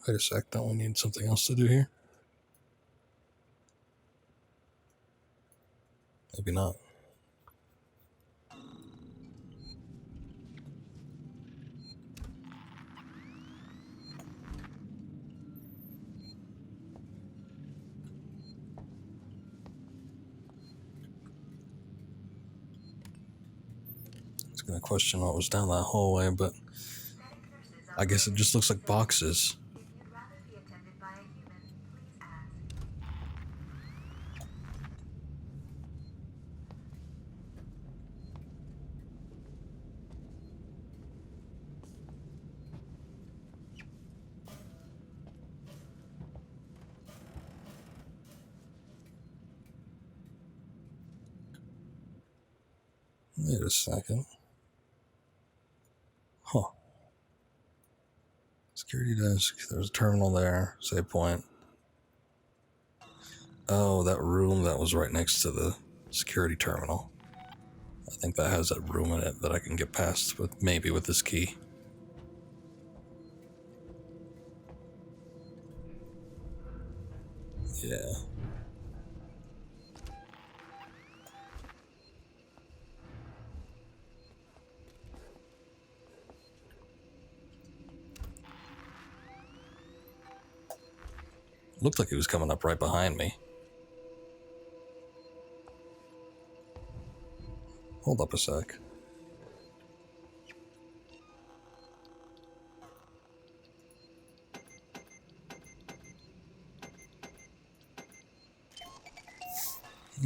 Wait a sec, don't we need something else to do here? Maybe not. I was gonna question what was down that hallway, but I guess it just looks like boxes. If you'd rather be attended by a human, please ask. Wait a second. Huh. Security desk. There's a terminal there. Save point. Oh, that room that was right next to the security terminal. I think that has that room in it that I can get past with maybe with this key. Yeah. Looked like he was coming up right behind me. Hold up a sec.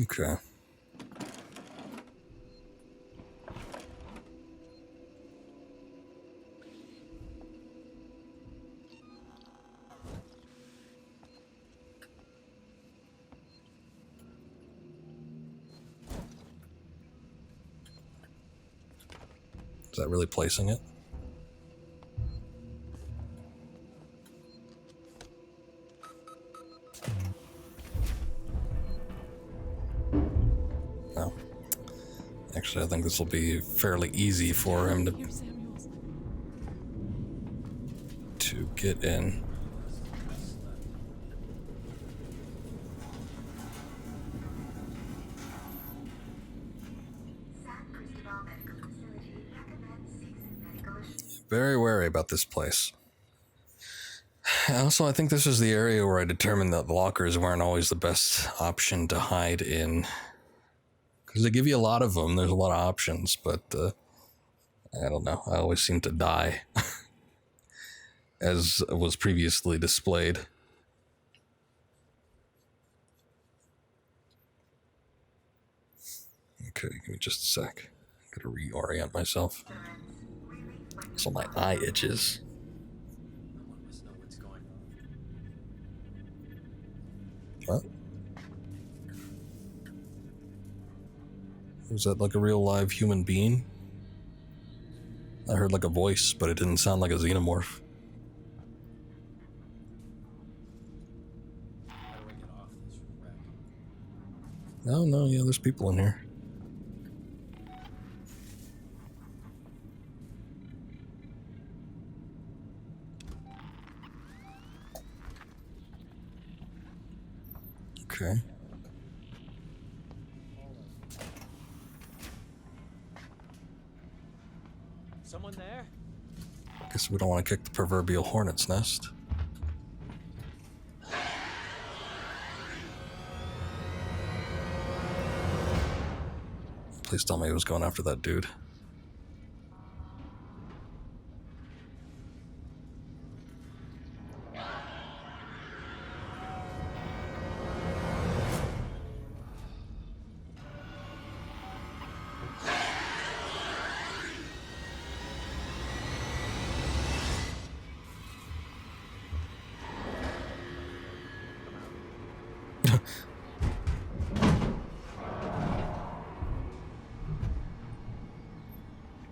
Okay. Is that really placing it? No. Actually, I think this will be fairly easy for him Here, Samuels. to get in. San Cristobal Medical Facility recommends season medical assurance. Very wary about this place. Also, I think this is the area where I determined that the lockers weren't always the best option to hide in. Because they give you a lot of them, there's a lot of options, but I don't know, I always seem to die. As was previously displayed. Okay, give me just a sec. Gotta reorient myself. So my eye itches. What? Was that like a real live human being? I heard like a voice, but it didn't sound like a xenomorph. No, yeah, there's people in here. Okay. Someone there? Guess we don't want to kick the proverbial hornet's nest. Please tell me he was going after that dude.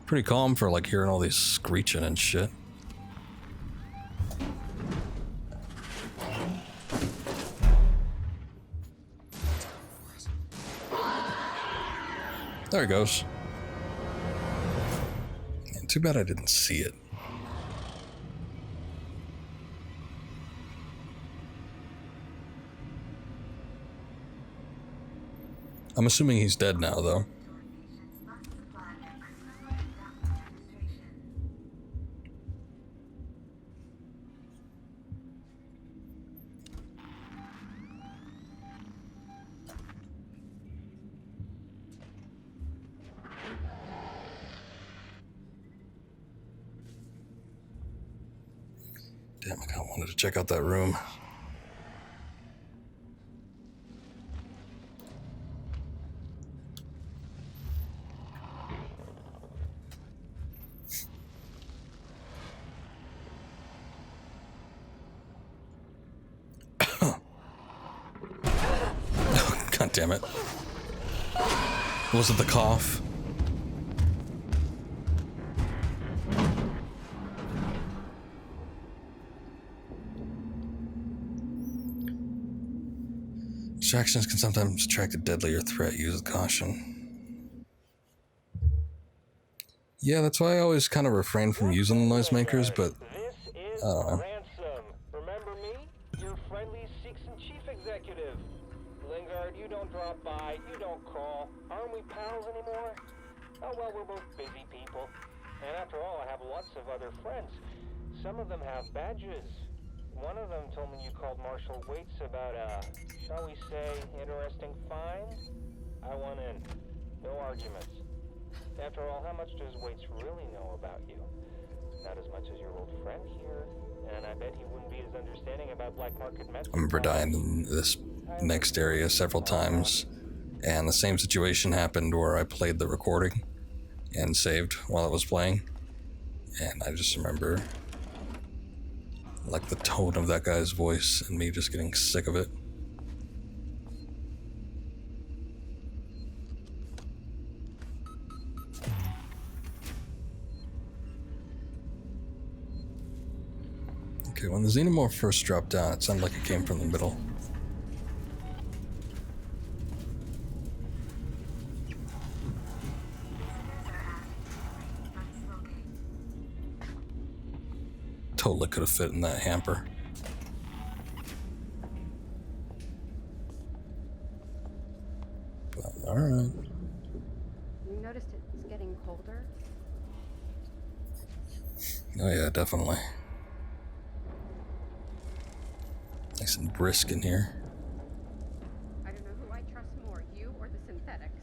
Pretty calm for like hearing all these screeching and shit. There it goes. Yeah, too bad I didn't see it. I'm assuming he's dead now, though. Patients must supply their criminal registration. Damn, I kinda wanted to check out that room. God damn it. Was it the cough? Distractions can sometimes attract a deadlier threat. Use with caution. Yeah, that's why I always kind of refrain from using the noisemakers, but This is I don't know. Ransom. Remember me? Your friendly Seegson chief executive. Lingard, you don't drop by, you don't call. Aren't we pals anymore? Oh well, we're both busy people. And after all, I have lots of other friends. Some of them have badges. One of them told me you called Marshal Waits about a, shall we say, interesting find? I went in. No arguments. After all, how much does Waits really know about you? Not as much as your old friend here. And I bet he wouldn't be as understanding about black market meth. I remember dying in this next area several times, and the same situation happened where I played the recording and saved while it was playing, and I just remember like the tone of that guy's voice and me just getting sick of it. Okay, when the xenomorph first dropped down, it sounded like it came from the middle. Totally could have fit in that hamper. But, all right. You noticed it's getting colder? Oh yeah, definitely. Nice and brisk in here. I don't know who I trust more, you or the synthetics.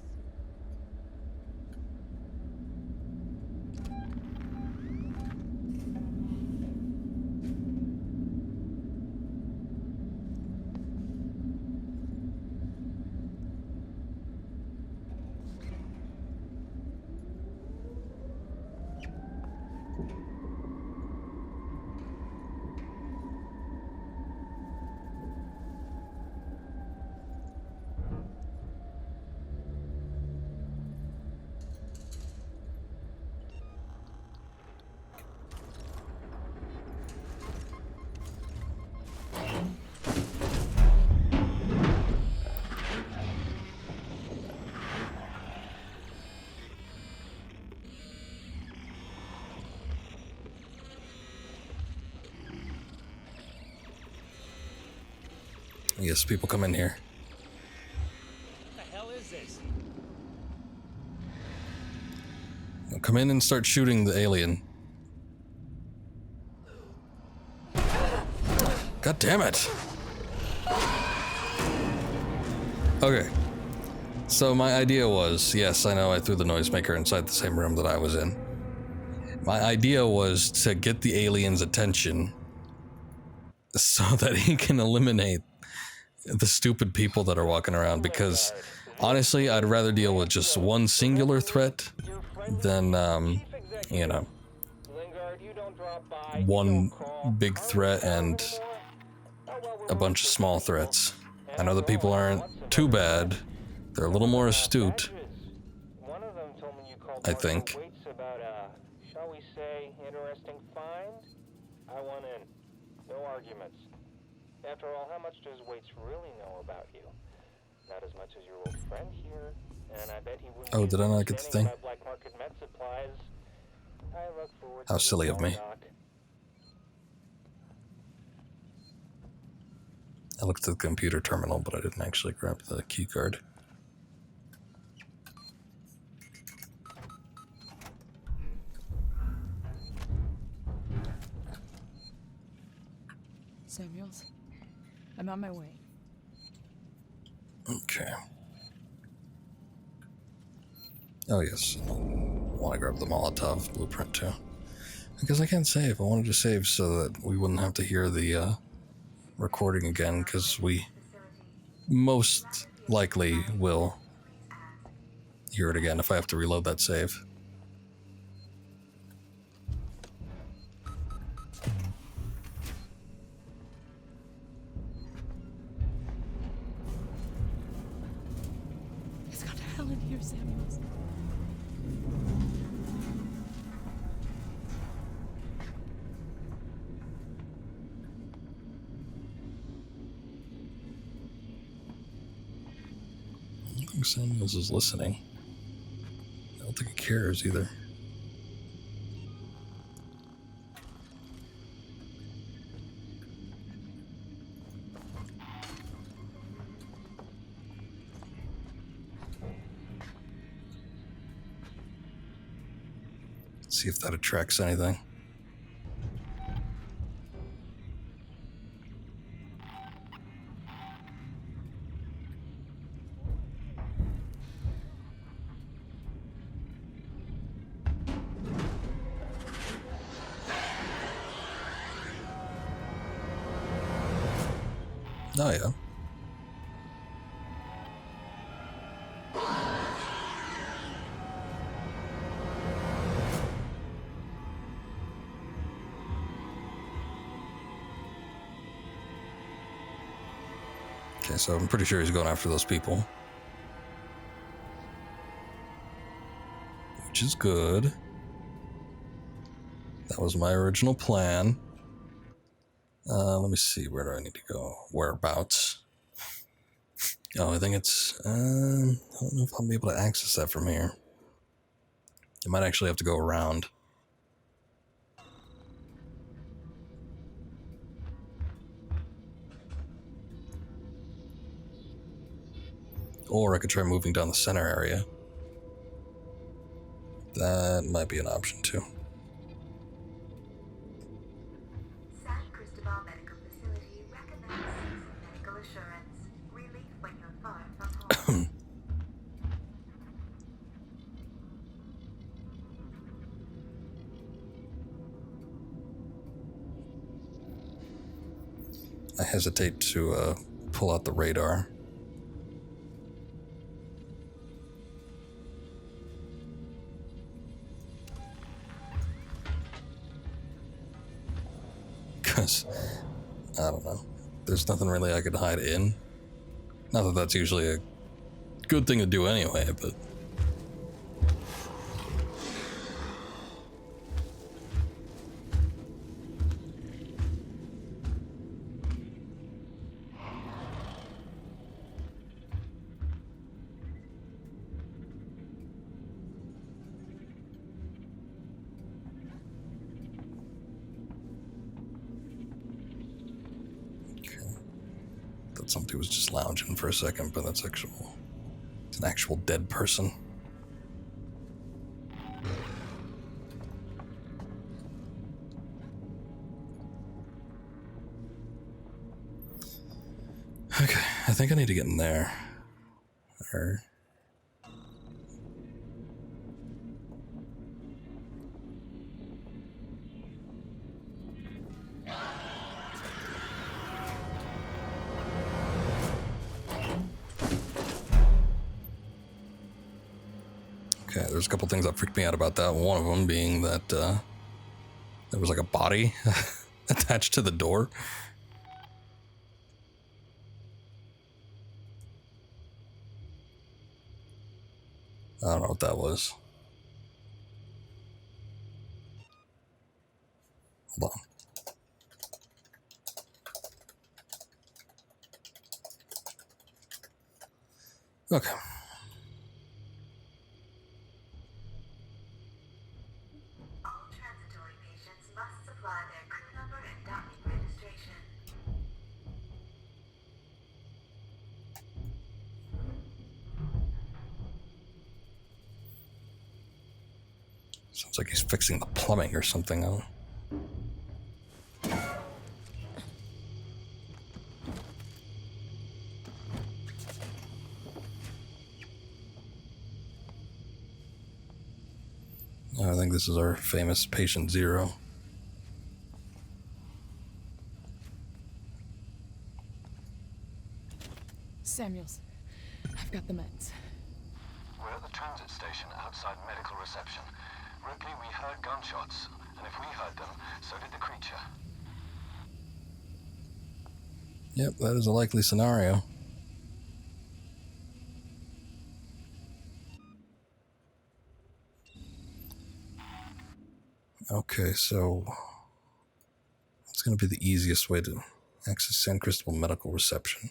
Yes, people come in here. What the hell is this? Now come in and start shooting the alien. God damn it. Okay. So my idea was, yes, I know I threw the noisemaker inside the same room that I was in. My idea was to get the alien's attention so that he can eliminate the stupid people that are walking around, because honestly, I'd rather deal with just one singular threat than, you know, one big threat and a bunch of small threats. I know the people aren't too bad. They're a little more astute, I think. arguments. After all, how much does Waits really know about you? Not as much as your old friend here, and I bet he wouldn't Oh, be did I not get the understanding thing? about black market med supplies. I look forward How to silly the of call, me. Doc. I looked at the computer terminal, but I didn't actually grab the key card. Samuels, I'm on my way. Okay. Oh, yes. I want to grab the Molotov blueprint, too. Because I can't save. I wanted to save so that we wouldn't have to hear the recording again, because we most likely will hear it again if I have to reload that save. It's got hell in here, Samuels. I don't think Samuels is listening. I don't think he cares either. Let's see if that attracts anything. Oh, yeah. Okay, so I'm pretty sure he's going after those people. Which is good. That was my original plan. Let me see, where do I need to go? Whereabouts? Oh, I think it's... I don't know if I'll be able to access that from here. I might actually have to go around. Or I could try moving down the center area. That might be an option too. San Cristobal Medical Facility recommends season medical assurance. Relief when you're far from home. I hesitate to pull out the radar. Because, I don't know. There's nothing really I could hide in. Not that that's usually a good thing to do anyway, but... Thought somebody was just lounging for a second, but that's actual... It's an actual dead person. Okay, I think I need to get in there. Or... Okay, there's a couple things that freaked me out about that. One of them being that there was like a body attached to the door. I don't know what that was. Hold on. Okay. All transitory patients must supply their crew number and docking registration. Sounds like he's fixing the plumbing or something. Huh? I think this is our famous patient 0. Samuels, I've got the meds. We're at the transit station outside medical reception. Ripley, we heard gunshots, and if we heard them, so did the creature. Yep, that is a likely scenario. Okay, so it's going to be the easiest way to access San Cristobal Medical Reception.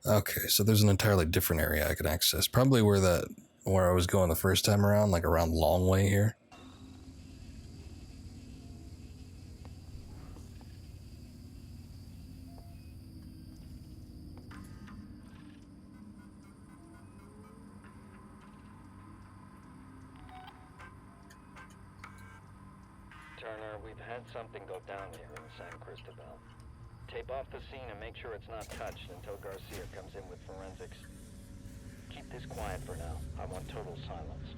Okay, so there's an entirely different area I can access. Probably where I was going the first time around, like around Longway here. Turner, we've had something go down here in San Cristobal. Tape off the scene and make sure it's not touched until Garcia comes in with forensics. Keep this quiet for now. I want total silence.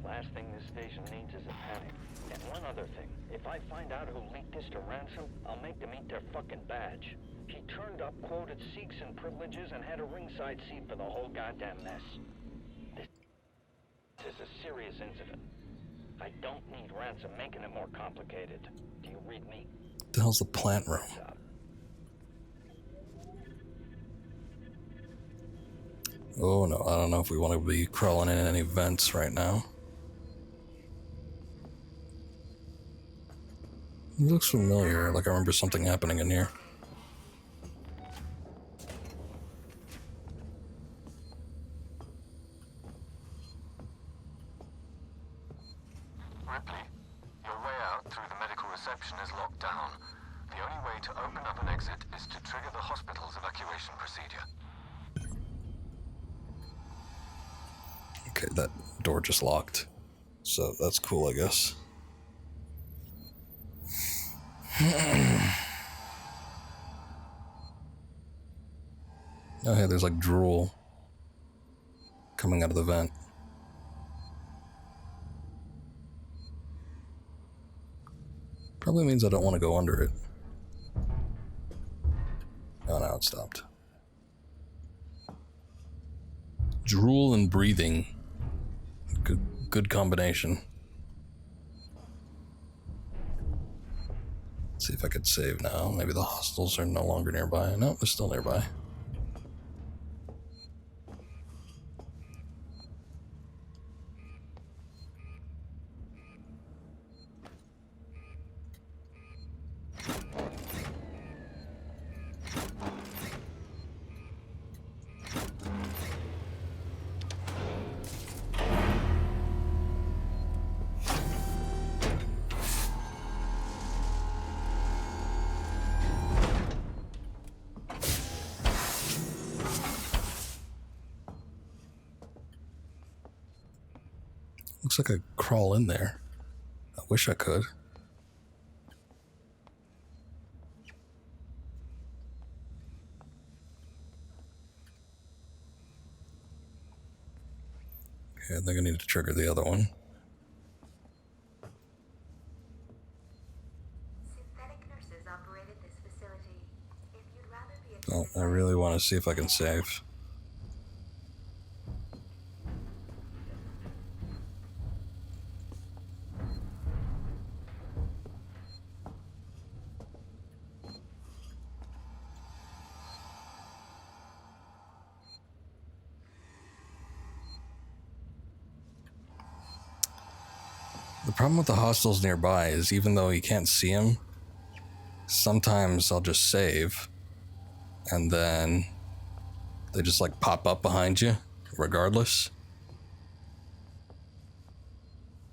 Last thing this station needs is a panic. And one other thing. If I find out who leaked this to Ransom, I'll make them eat their fucking badge. He turned up, quoted Sikhs and privileges, and had a ringside seat for the whole goddamn mess. This is a serious incident. I don't need Ransom making it more complicated. Do you read me? What the hell's the plant room? Oh no, I don't know if we want to be crawling in any vents right now. It looks familiar, like I remember something happening in here. Ripley, your way out through the medical reception is locked down. The only way to open up an exit is to trigger the hospital's evacuation procedure. Okay, that door just locked. So that's cool, I guess. Oh, hey, there's like drool coming out of the vent. Probably means I don't want to go under it. Oh, now it stopped. Drool and breathing. Good combination. Let's see if I could save now. Maybe the hostels are no longer nearby. No, they're still nearby. Looks like I could crawl in there. I wish I could. Okay, I think I need to trigger the other one. Synthetic nurses operated this facility. If you'd rather be Oh, attended I by really want to see if I can save. The problem with the hostels nearby is even though you can't see them, sometimes I'll just save and then They just like pop up behind you, regardless.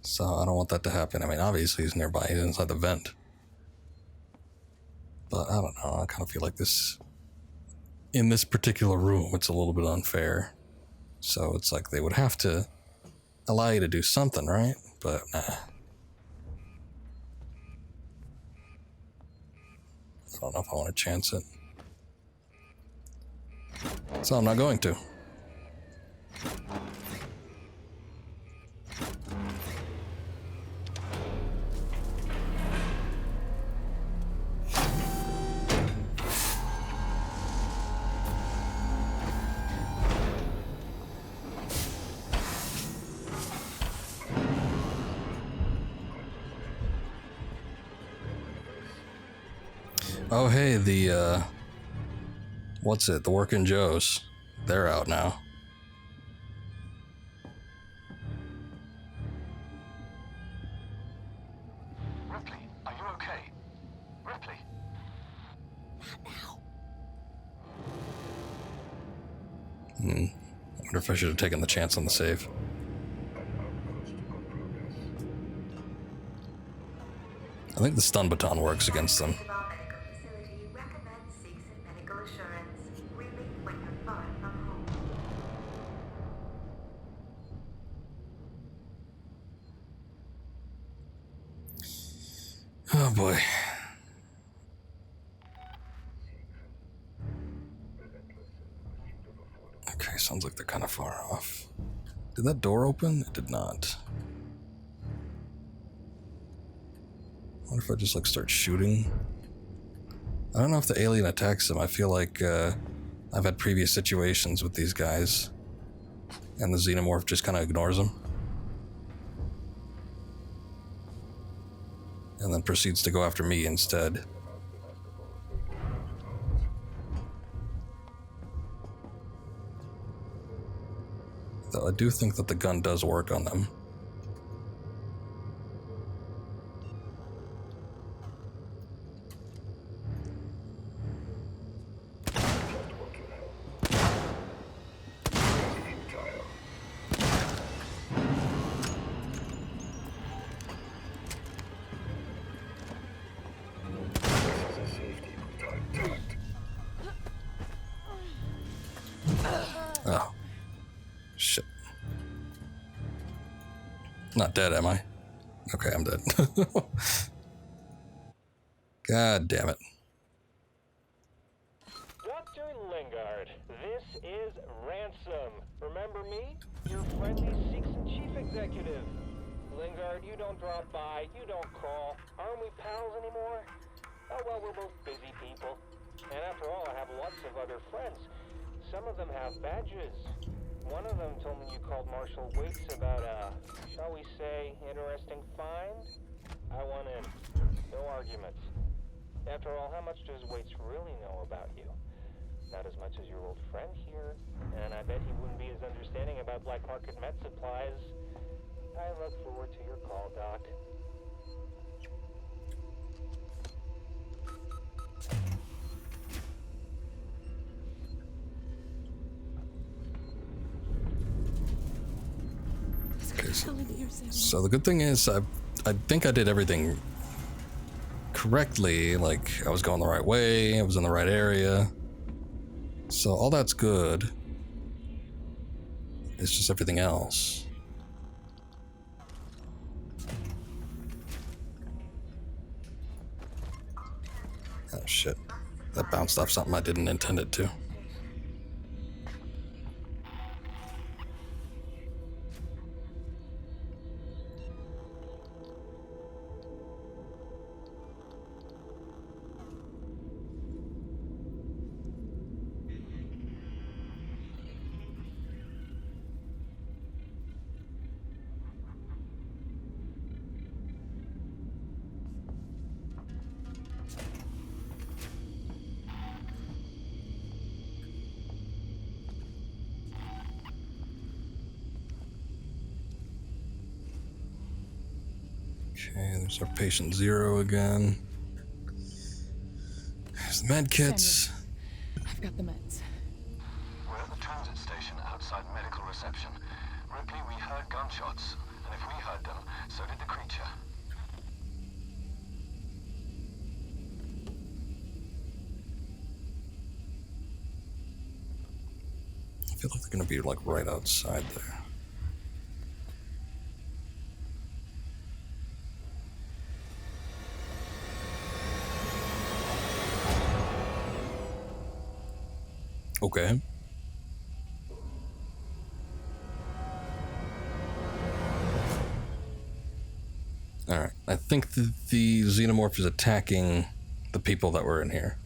So I don't want that to happen. I mean, obviously he's nearby. He's inside the vent. But I don't know. I kind of feel like this... In this particular room, it's a little bit unfair. So it's like they would have to allow you to do something, right? But nah. I don't know if I want to chance it. So I'm not going to. Oh, hey, the, what's it? The Workin' Joes. They're out now. Ripley, are you okay? Ripley? I wonder if I should have taken the chance on the save. I think the stun baton works against them. Our medical facility recommends seeks medical assurance. We leave when you're far from home. Oh boy. Okay, sounds like they're kind of far off. Did that door open? It did not. I wonder if I just like start shooting. I don't know if the alien attacks him. I feel like I've had previous situations with these guys, and the xenomorph just kind of ignores them, and then proceeds to go after me instead. Though I do think that the gun does work on them. Oh. Shit. Not dead, am I? Okay, I'm dead. God damn it. Dr. Lingard, this is Ransom. Remember me? Your friendly Seegson chief executive. Lingard, you don't drop by, you don't call. Aren't we pals anymore? Oh, well, we're both busy people. And after all, I have lots of other friends. Some of them have badges. One of them told me you called Marshal Waits about a, shall we say, interesting find? I want in. No arguments. After all, how much does Waits really know about you? Not as much as your old friend here. And I bet he wouldn't be as understanding about black market med supplies. I look forward to your call, Doc. Okay, so the good thing is I think I did everything correctly. Like, I was going the right way, I was in the right area. So all that's good. It's just everything else. Oh shit. That bounced off something I didn't intend it to. Okay, there's our patient 0 again. There's the med kits. I've got the meds. We're at the outside medical reception. Ripley, we heard gunshots, and if we heard them, so did the creature. I feel like they're gonna be like right outside there. Okay. Alright, I think the xenomorph is attacking the people that were in here.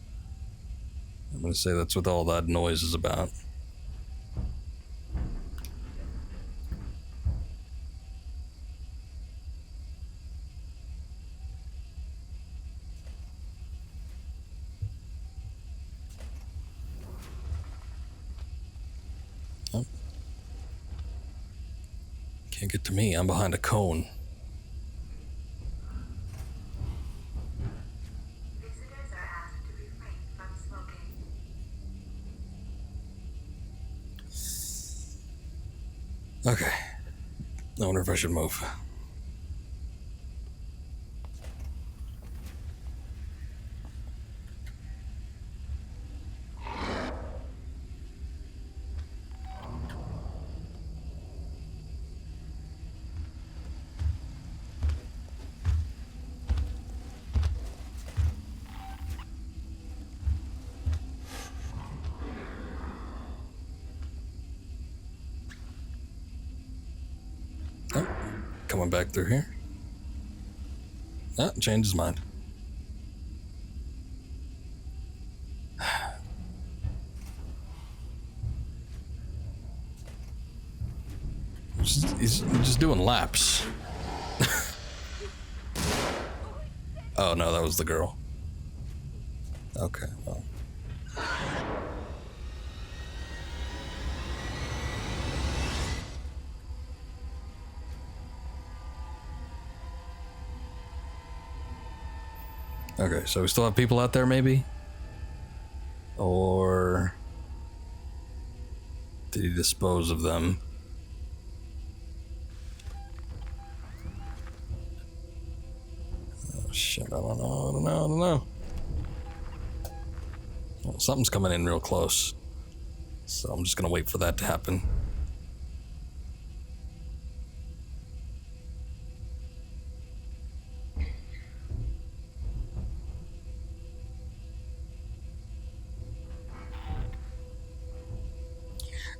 I'm gonna say that's what all that noise is about. Oh. Can't get to me, I'm behind a cone. Visitors are asked to refrain from smoking. Okay. I wonder if I should move. Oh, coming back through here. Ah, changed his mind. He's just doing laps. Oh no, that was the girl. Okay, well. Okay, so we still have people out there, maybe? Or did he dispose of them? Oh shit, I don't know. Well, something's coming in real close. So I'm just gonna wait for that to happen.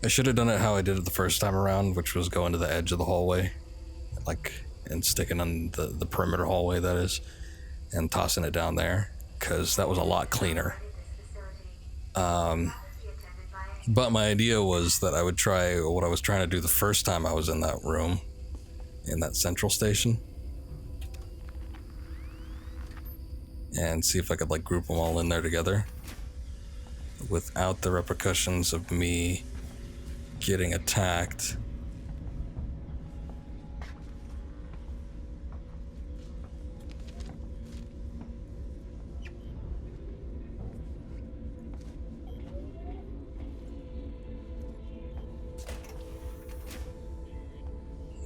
I should have done it how I did it the first time around, which was going to the edge of the hallway, like, and sticking on the perimeter hallway, that is, and tossing it down there, because that was a lot cleaner. But my idea was that I would try what I was trying to do the first time I was in that room, in that central station, and see if I could, like, group them all in there together without the repercussions of me getting attacked.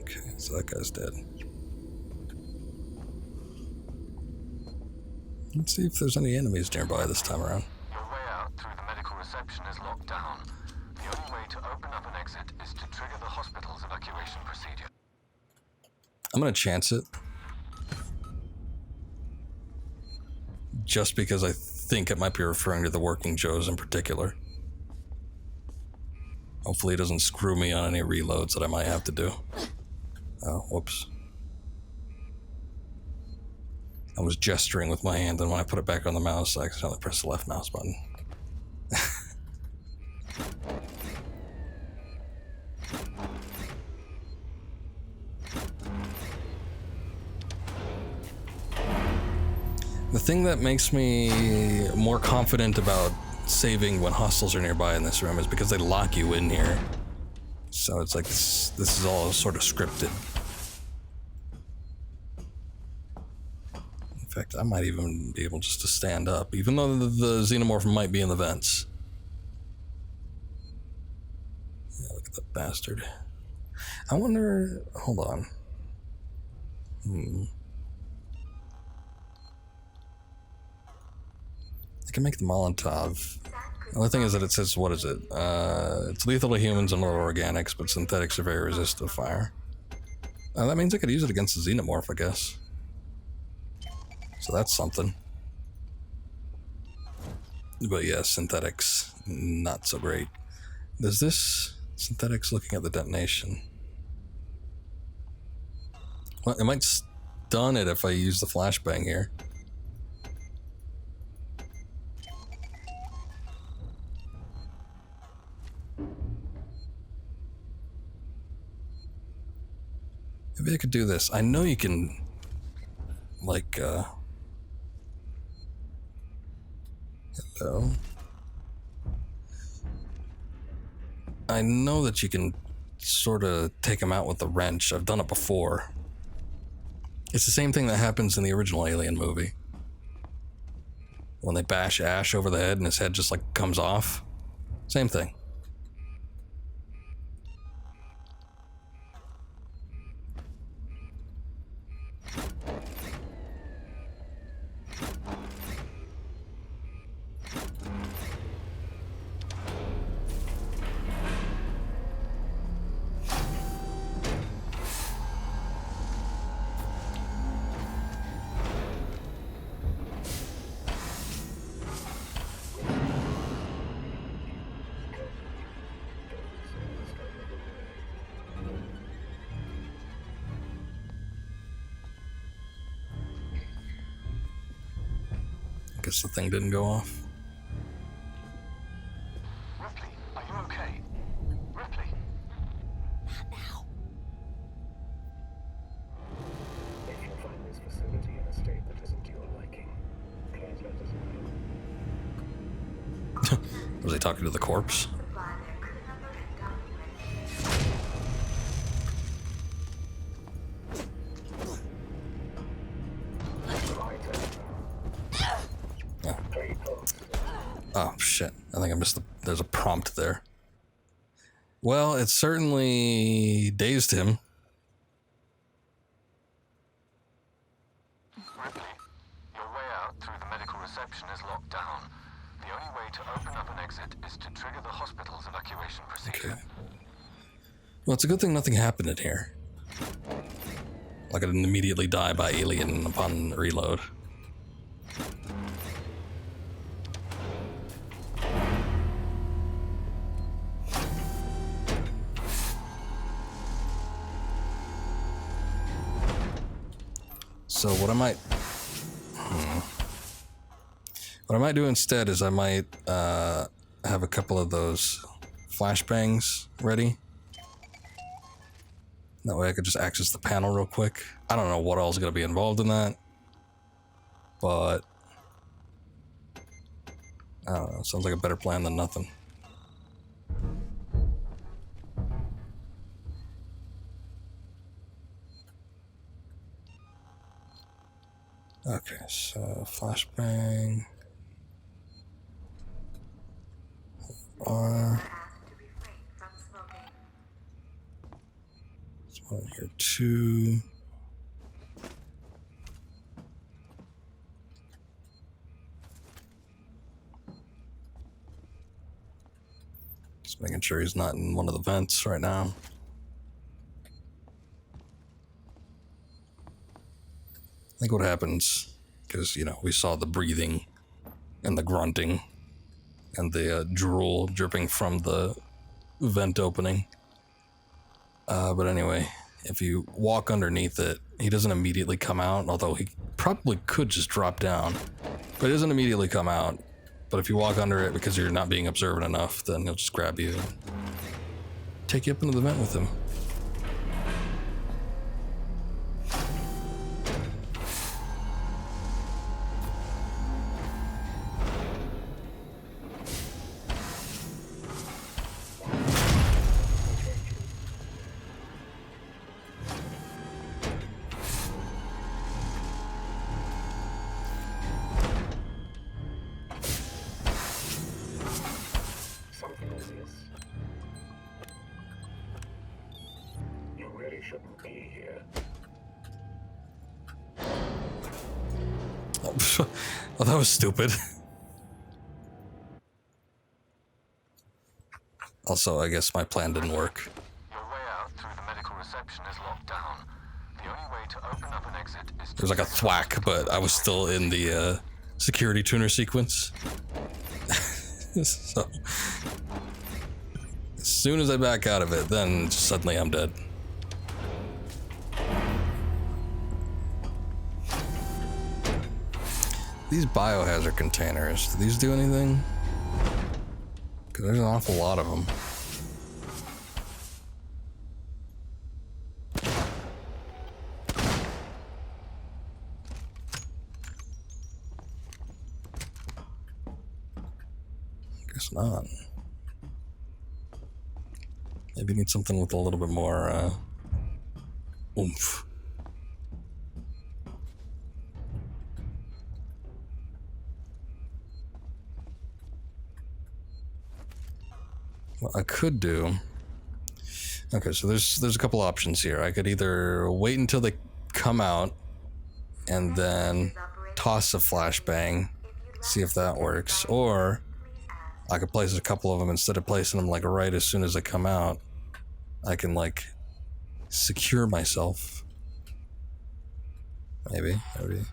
Okay, so that guy's dead. Let's see if there's any enemies nearby this time around. Your way out through the medical reception is locked down. The only way to open up an exit is to trigger the hospital's evacuation procedure. I'm gonna chance it. Just because I think it might be referring to the working Joes in particular. Hopefully it doesn't screw me on any reloads that I might have to do. Oh, whoops. I was gesturing with my hand, and when I put it back on the mouse, I accidentally pressed the left mouse button. The thing that makes me more confident about saving when hostiles are nearby in this room is because they lock you in here. So it's like this is all sort of scripted. In fact, I might even be able just to stand up, even though the xenomorph might be in the vents. Yeah, look at That bastard. I wonder... Hold on. I can make the Molotov. The only thing is that it says, what is it? It's lethal to humans and other organics, but synthetics are very resistant to fire. That means I could use it against the xenomorph, I guess. So that's something. But yeah, synthetics, not so great. Does this... Synthetics looking at the detonation. Well, it might stun it if I use the flashbang here. Maybe I could do this. I know you can, like, hello? I know that you can sort of take them out with a wrench. I've done it before. It's the same thing that happens in the original Alien movie. When they bash Ash over the head and his head just, like, comes off. Same thing. Guess the thing didn't go off. Ripley, are you okay? Ripley? Not now. If you find this facility in a state that isn't to your liking, please let us know. Was he talking to the corpse? Supply their crew number and document. Oh, shit. I think I missed the... There's a prompt there. Well, it certainly dazed him. Ripley, your way out through the medical reception is locked down. The only way to open up an exit is to trigger the hospital's evacuation procedure. Okay. Well, it's a good thing nothing happened in here. Like I didn't immediately die by alien upon reload. So what I might do instead is I might have a couple of those flashbangs ready. That way I could just access the panel real quick. I don't know what else is going to be involved in that, but I don't know. Sounds like a better plan than nothing. Okay, so flashbang. R. Asked to refrain from smoking. There's one here too. Just making sure he's not in one of the vents right now. I think what happens, because, you know, we saw the breathing and the grunting and the drool dripping from the vent opening. But anyway, if you walk underneath it, he doesn't immediately come out, although he probably could just drop down. But he doesn't immediately come out. But if you walk under it because you're not being observant enough, then he'll just grab you and take you up into the vent with him. Oh, that was stupid. Also, I guess my plan didn't work. Your way out through the medical reception is locked down. The only way to open up an exit is to... There was like a thwack, but I was still in the security tuner sequence. So, as soon as I back out of it, then suddenly I'm dead. These biohazard containers, do these do anything? Because there's an awful lot of them. Guess not. Maybe need something with a little bit more oomph. What I could do... Okay, so there's a couple options here. I could either wait until they come out and then toss a flashbang, see if that works, or I could place a couple of them instead of placing them like right as soon as they come out. I can like secure myself. Maybe I'll do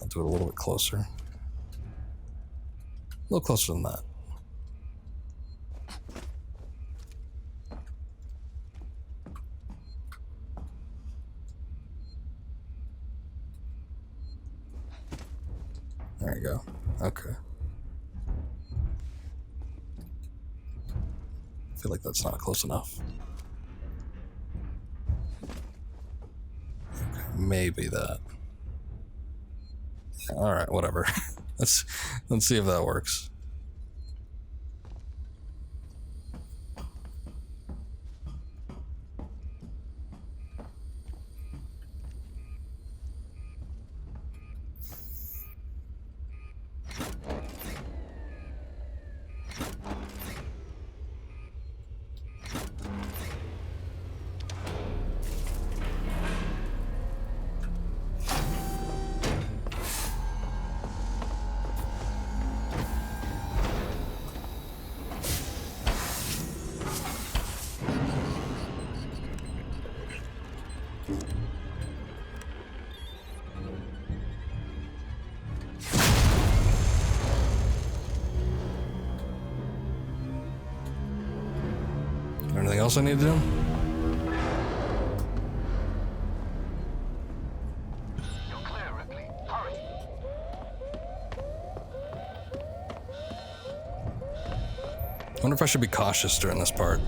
it a little bit closer. A little closer than that. There you go. Okay. I feel like that's not close enough. Okay, maybe that. Yeah, all right, whatever. let's see if that works. Anything else I need to do? You're clear, Ripley. Hurry. I wonder if I should be cautious during this part.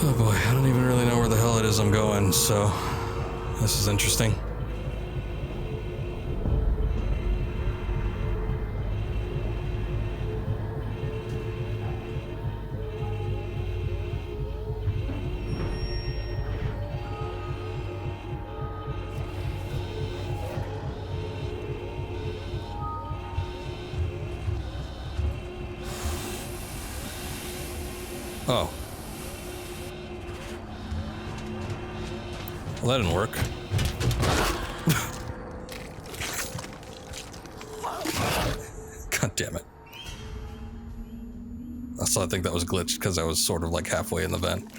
Oh boy, I don't even really know where the hell it is I'm going, so this is interesting. Oh. Well, that didn't work. God damn it. Also, I think that was glitched because I was sort of like halfway in the vent.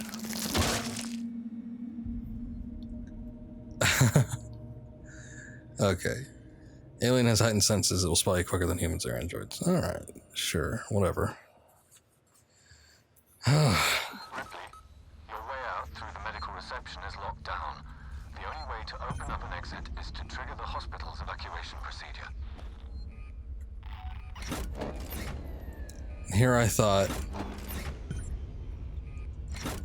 Okay. Alien has heightened senses. It will spot you quicker than humans or androids. Alright, sure, whatever. Ripley, your way out through the medical reception is locked down. The only way to open up an exit is to trigger the hospital's evacuation procedure. Here I thought,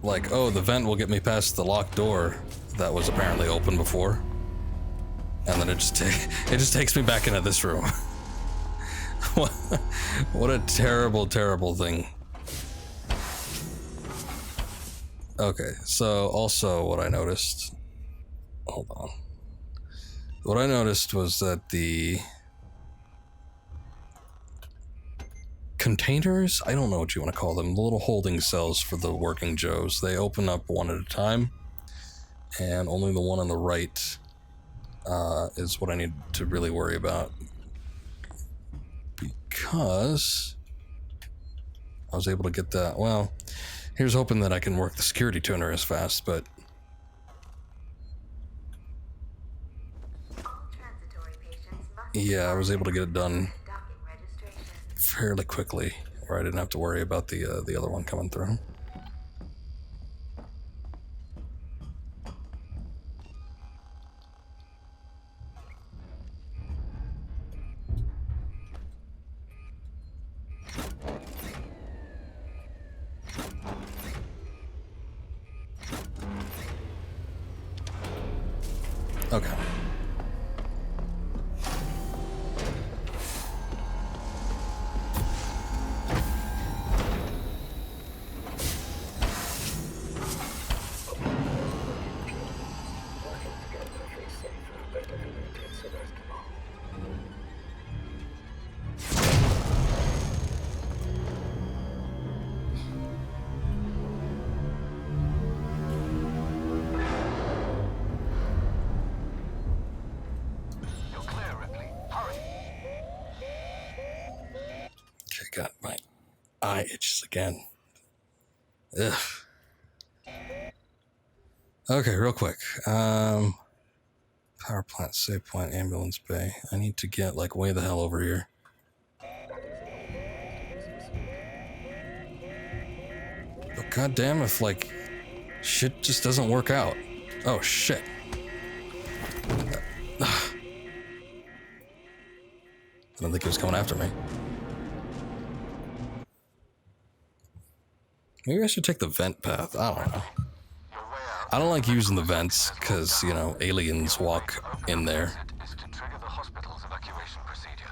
like, oh, the vent will get me past the locked door. that was apparently open before. And then it just takes me back into this room. What a terrible, terrible thing. Okay, so also what I noticed... Hold on. What I noticed was that the containers, I don't know what you want to call them, the little holding cells for the working Joes, they open up one at a time, and only the one on the right is what I need to really worry about. Because I was able to get that. Well, here's hoping that I can work the security tuner as fast, but yeah, I was able to get it done fairly quickly, where I didn't have to worry about the other one coming through. Okay. God, my eye itches again. Ugh. Okay, real quick. Power plant, save point, ambulance bay. I need to get, like, way the hell over here. But goddamn if, like, shit just doesn't work out. Oh, shit. I don't think he was coming after me. Maybe I should take the vent path. I don't know. I don't like using the vents because, you know, aliens walk in there. Is to trigger the hospital's evacuation procedure.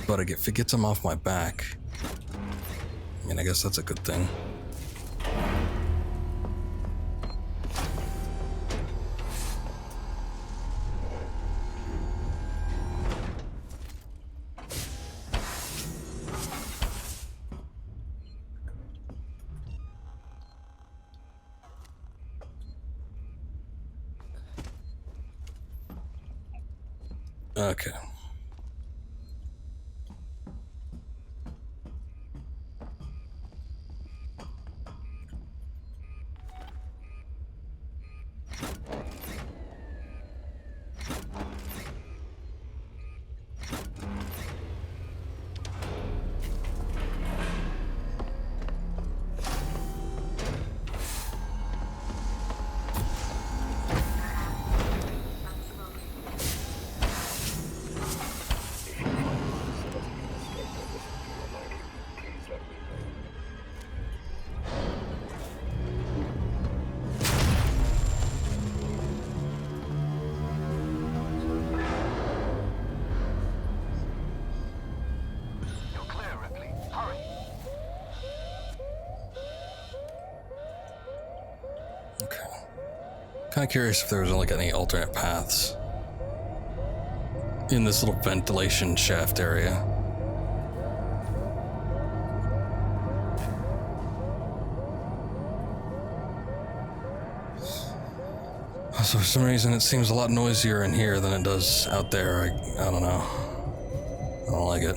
But if it gets them off my back, I mean, I guess that's a good thing. Okay. Kind of curious if there was like any alternate paths in this little ventilation shaft area. So for some reason it seems a lot noisier in here than it does out there. I don't know. I don't like it.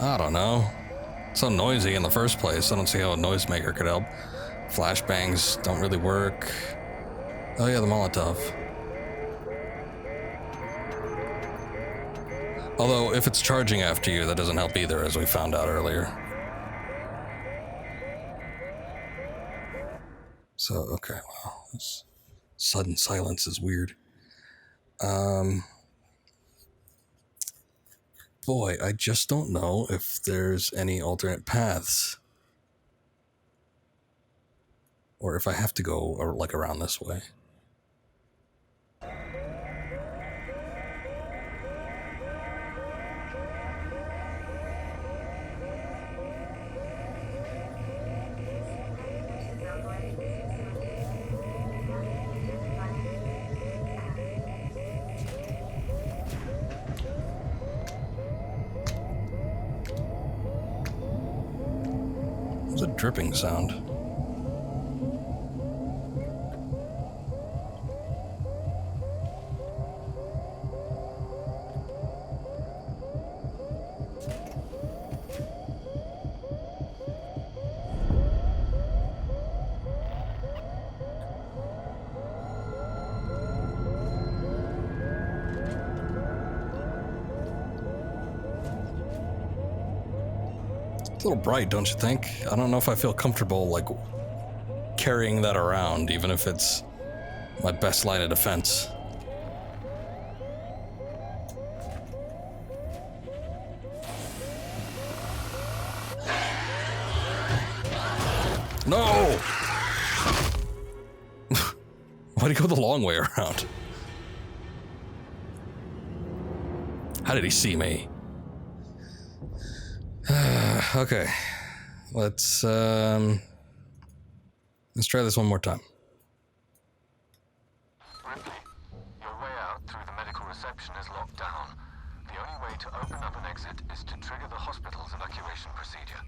I don't know. It's so noisy in the first place. I don't see how a noisemaker could help. Flashbangs don't really work. Oh yeah, the Molotov. Although, if it's charging after you, that doesn't help either, as we found out earlier. So, okay, wow. This sudden silence is weird. Boy, I just don't know if there's any alternate paths. Or if I have to go, like, around this way. There's a dripping sound. It's a little bright, don't you think? I don't know if I feel comfortable, like, carrying that around, even if it's my best line of defense. No! Why'd he go the long way around? How did he see me? Okay, let's try this one more time. Ripley, your way out through the medical reception is locked down. The only way to open up an exit is to trigger the hospital's evacuation procedure.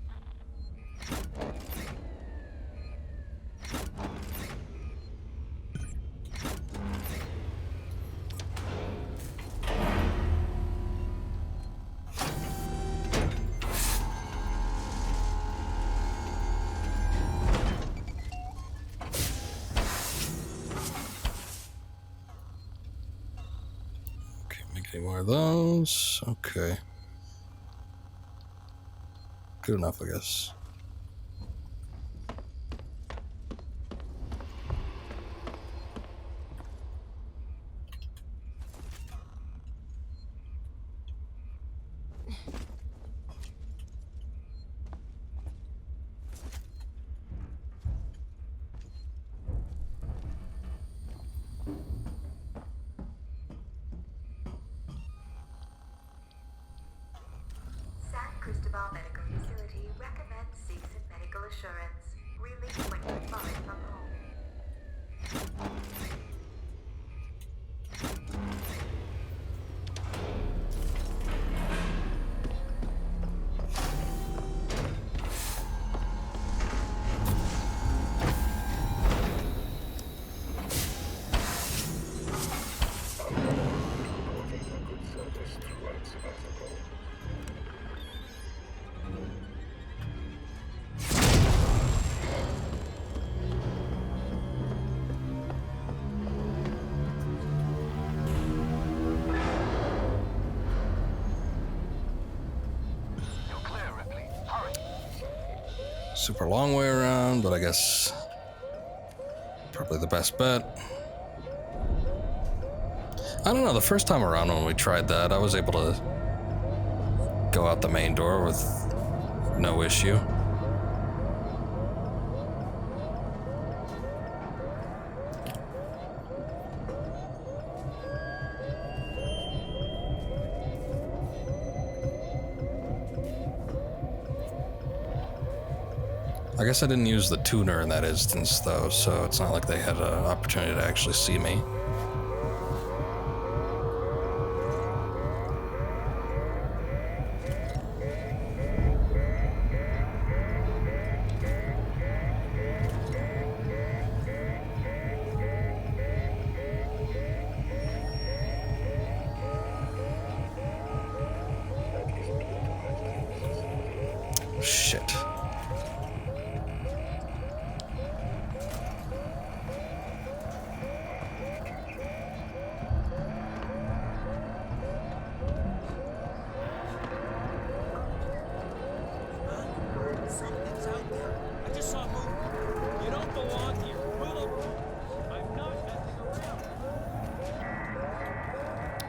Any more of those? Okay. Good enough, I guess. Cristobal Medical Facility recommends Season Medical Assurance. Release when you're far from home. Super long way around, but I guess probably the best bet. I don't know, the first time around when we tried that, I was able to go out the main door with no issue. I guess I didn't use the tuner in that instance, though, so it's not like they had an opportunity to actually see me.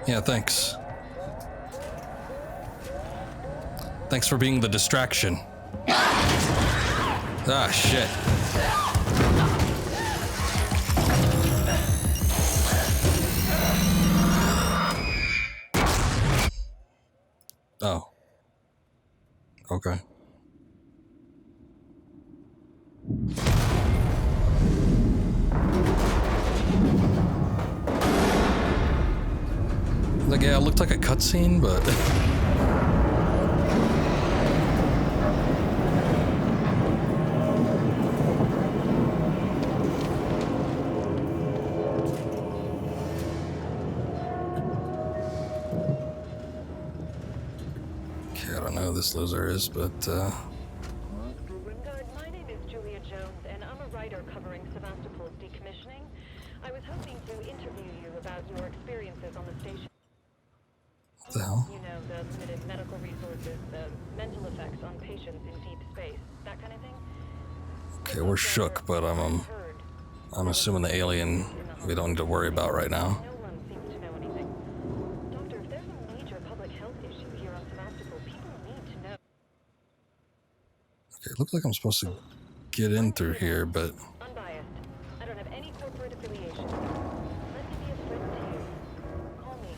Yeah, thanks. Thanks for being the distraction. Ah, shit. Oh. Okay. Like, yeah, it looked like a cutscene, but... Okay, I don't know who this loser is, but, Ringard, my name is Julia Jones, and I'm a writer covering Sevastopol's decommissioning. I was hoping to interview you about your experiences on the station. what the hell? You know, the limited medical resources, the mental effects on patients in deep space, that kind of thing. Okay, we're shook, but I'm assuming the alien we don't need to worry about right now. No one seems to know anything. Doctor, if there's a major public health issue here on Sevastopol, people need to know. Okay, it looks like I'm supposed to get in through here, but... Unbiased. I don't have any corporate affiliation. Let me be a friend to you. Call me.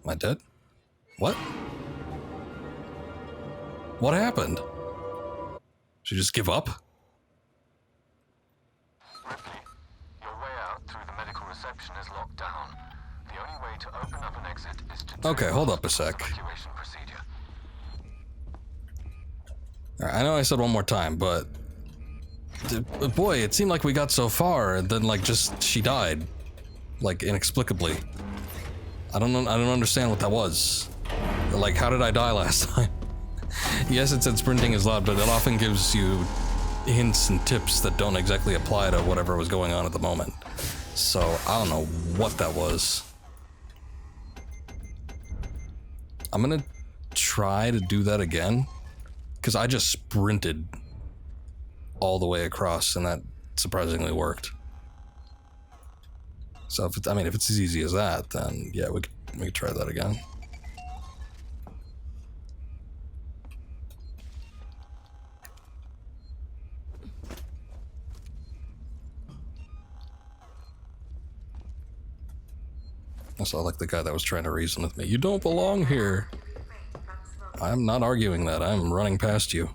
Am I dead? What? What happened? She just give up? Ripley, your way out through the medical reception is locked down. The only way to open up an exit is to Okay, hold up a sec. evacuation procedure. Alright, I know I said one more time, but... boy, it seemed like we got so far, and then, like, just... she died. Like, inexplicably. I don't understand what that was. Like, how did I die last time? Yes, it said sprinting is loud, but it often gives you hints and tips that don't exactly apply to whatever was going on at the moment. So, I don't know what that was. I'm gonna try to do that again, because I just sprinted all the way across, and that surprisingly worked. So, if it's, I mean, if it's as easy as that, then yeah, we could try that again. I saw like the guy that was trying to reason with me. You don't belong here. I'm not arguing that. I'm running past you.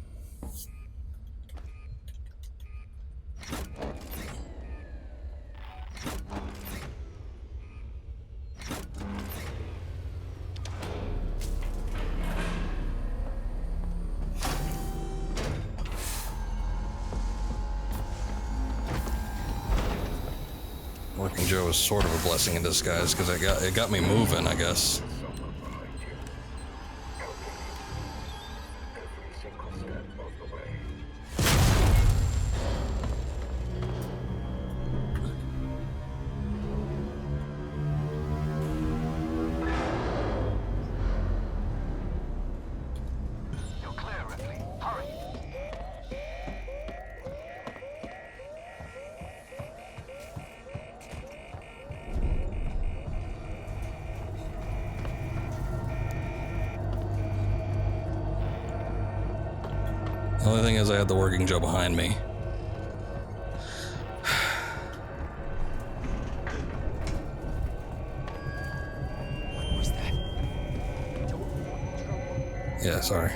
Working Joe is sort of a blessing in disguise because it got me moving, I guess. You're clear, Ripley. Hurry. The only thing is I had the Working Joe behind me. What was that? Yeah, sorry.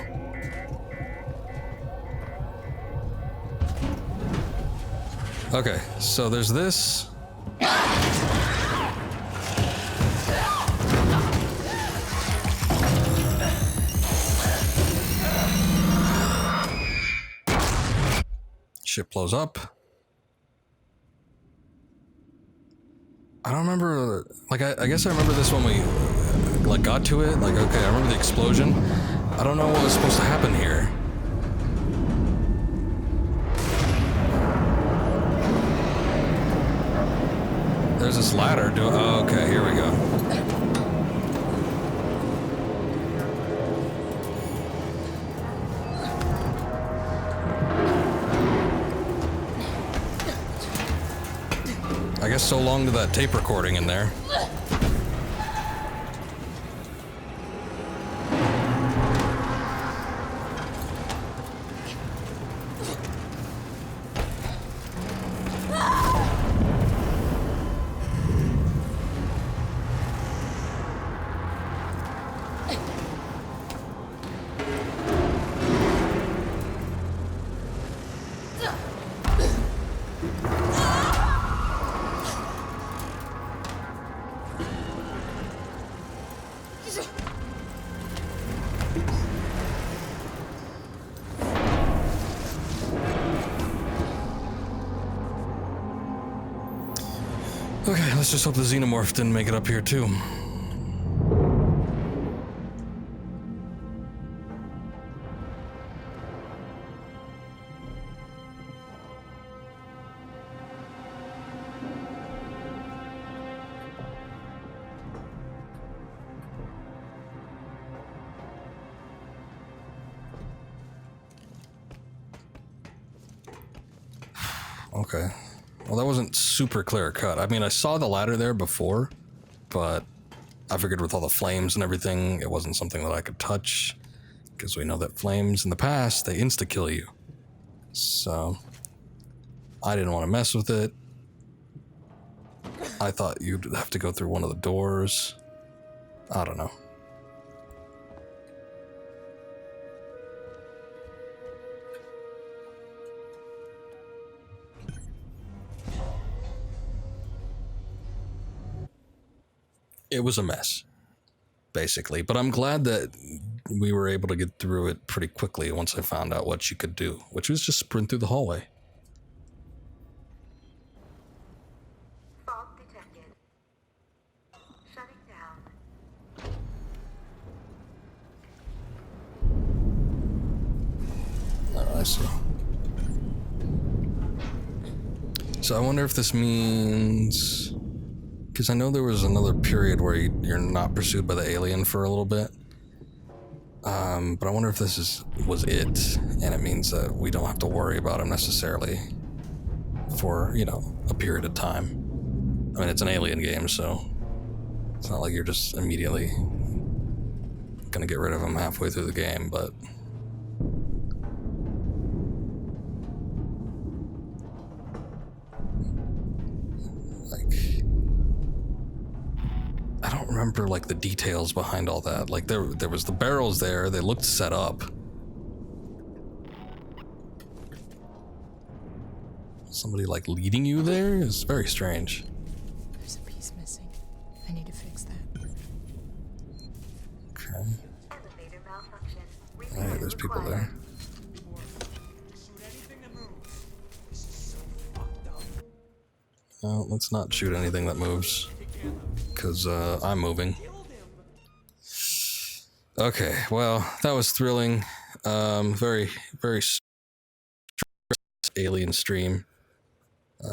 Okay, so there's this. Ship blows up. I don't remember, like, I guess I remember this when we, like, got to it. Like, okay, I remember the explosion. I don't know what was supposed to happen here. there's this ladder. Oh, okay, here we go. I guess so long to that tape recording in there. Okay, let's just hope the xenomorph didn't make it up here too. Okay. Well, that wasn't super clear cut. I mean, I saw the ladder there before, but I figured with all the flames and everything, it wasn't something that I could touch, because we know that flames in the past, they insta-kill you. So, I didn't want to mess with it. I thought you'd have to go through one of the doors. I don't know. It was a mess, basically, but I'm glad that we were able to get through it pretty quickly once I found out what you could do, which was just sprint through the hallway. Fault detected. Shutting down. Oh, I see. So I wonder if this means... Because I know there was another period where you're not pursued by the alien for a little bit. But I wonder if this was it, and it means that we don't have to worry about him necessarily for, you know, a period of time. I mean, it's an alien game, so it's not like you're just immediately gonna get rid of him halfway through the game, but... I don't remember, like, the details behind all that. Like, there was the barrels there, they looked set up. Somebody, like, leading you there is very strange. There's a piece missing. I need to fix that. Okay. Elevator malfunction. Alright, there's people there. Well, let's not shoot anything that moves. Because I'm moving. Okay, well, that was thrilling. Very, very alien stream.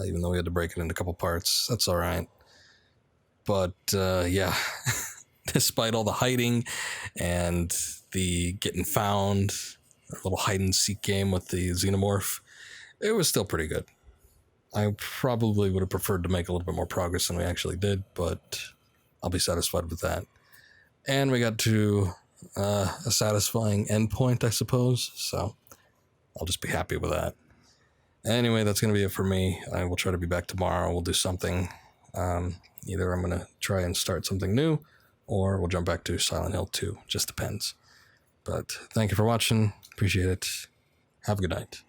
Even though we had to break it into a couple parts. That's alright. But, yeah. Despite all the hiding and the getting found, a little hide-and-seek game with the xenomorph, it was still pretty good. I probably would have preferred to make a little bit more progress than we actually did, but I'll be satisfied with that. And we got to a satisfying endpoint, I suppose, so I'll just be happy with that. Anyway, that's going to be it for me. I will try to be back tomorrow. We'll do something. Either I'm going to try and start something new, or we'll jump back to Silent Hill 2. Just depends. But thank you for watching. Appreciate it. Have a good night.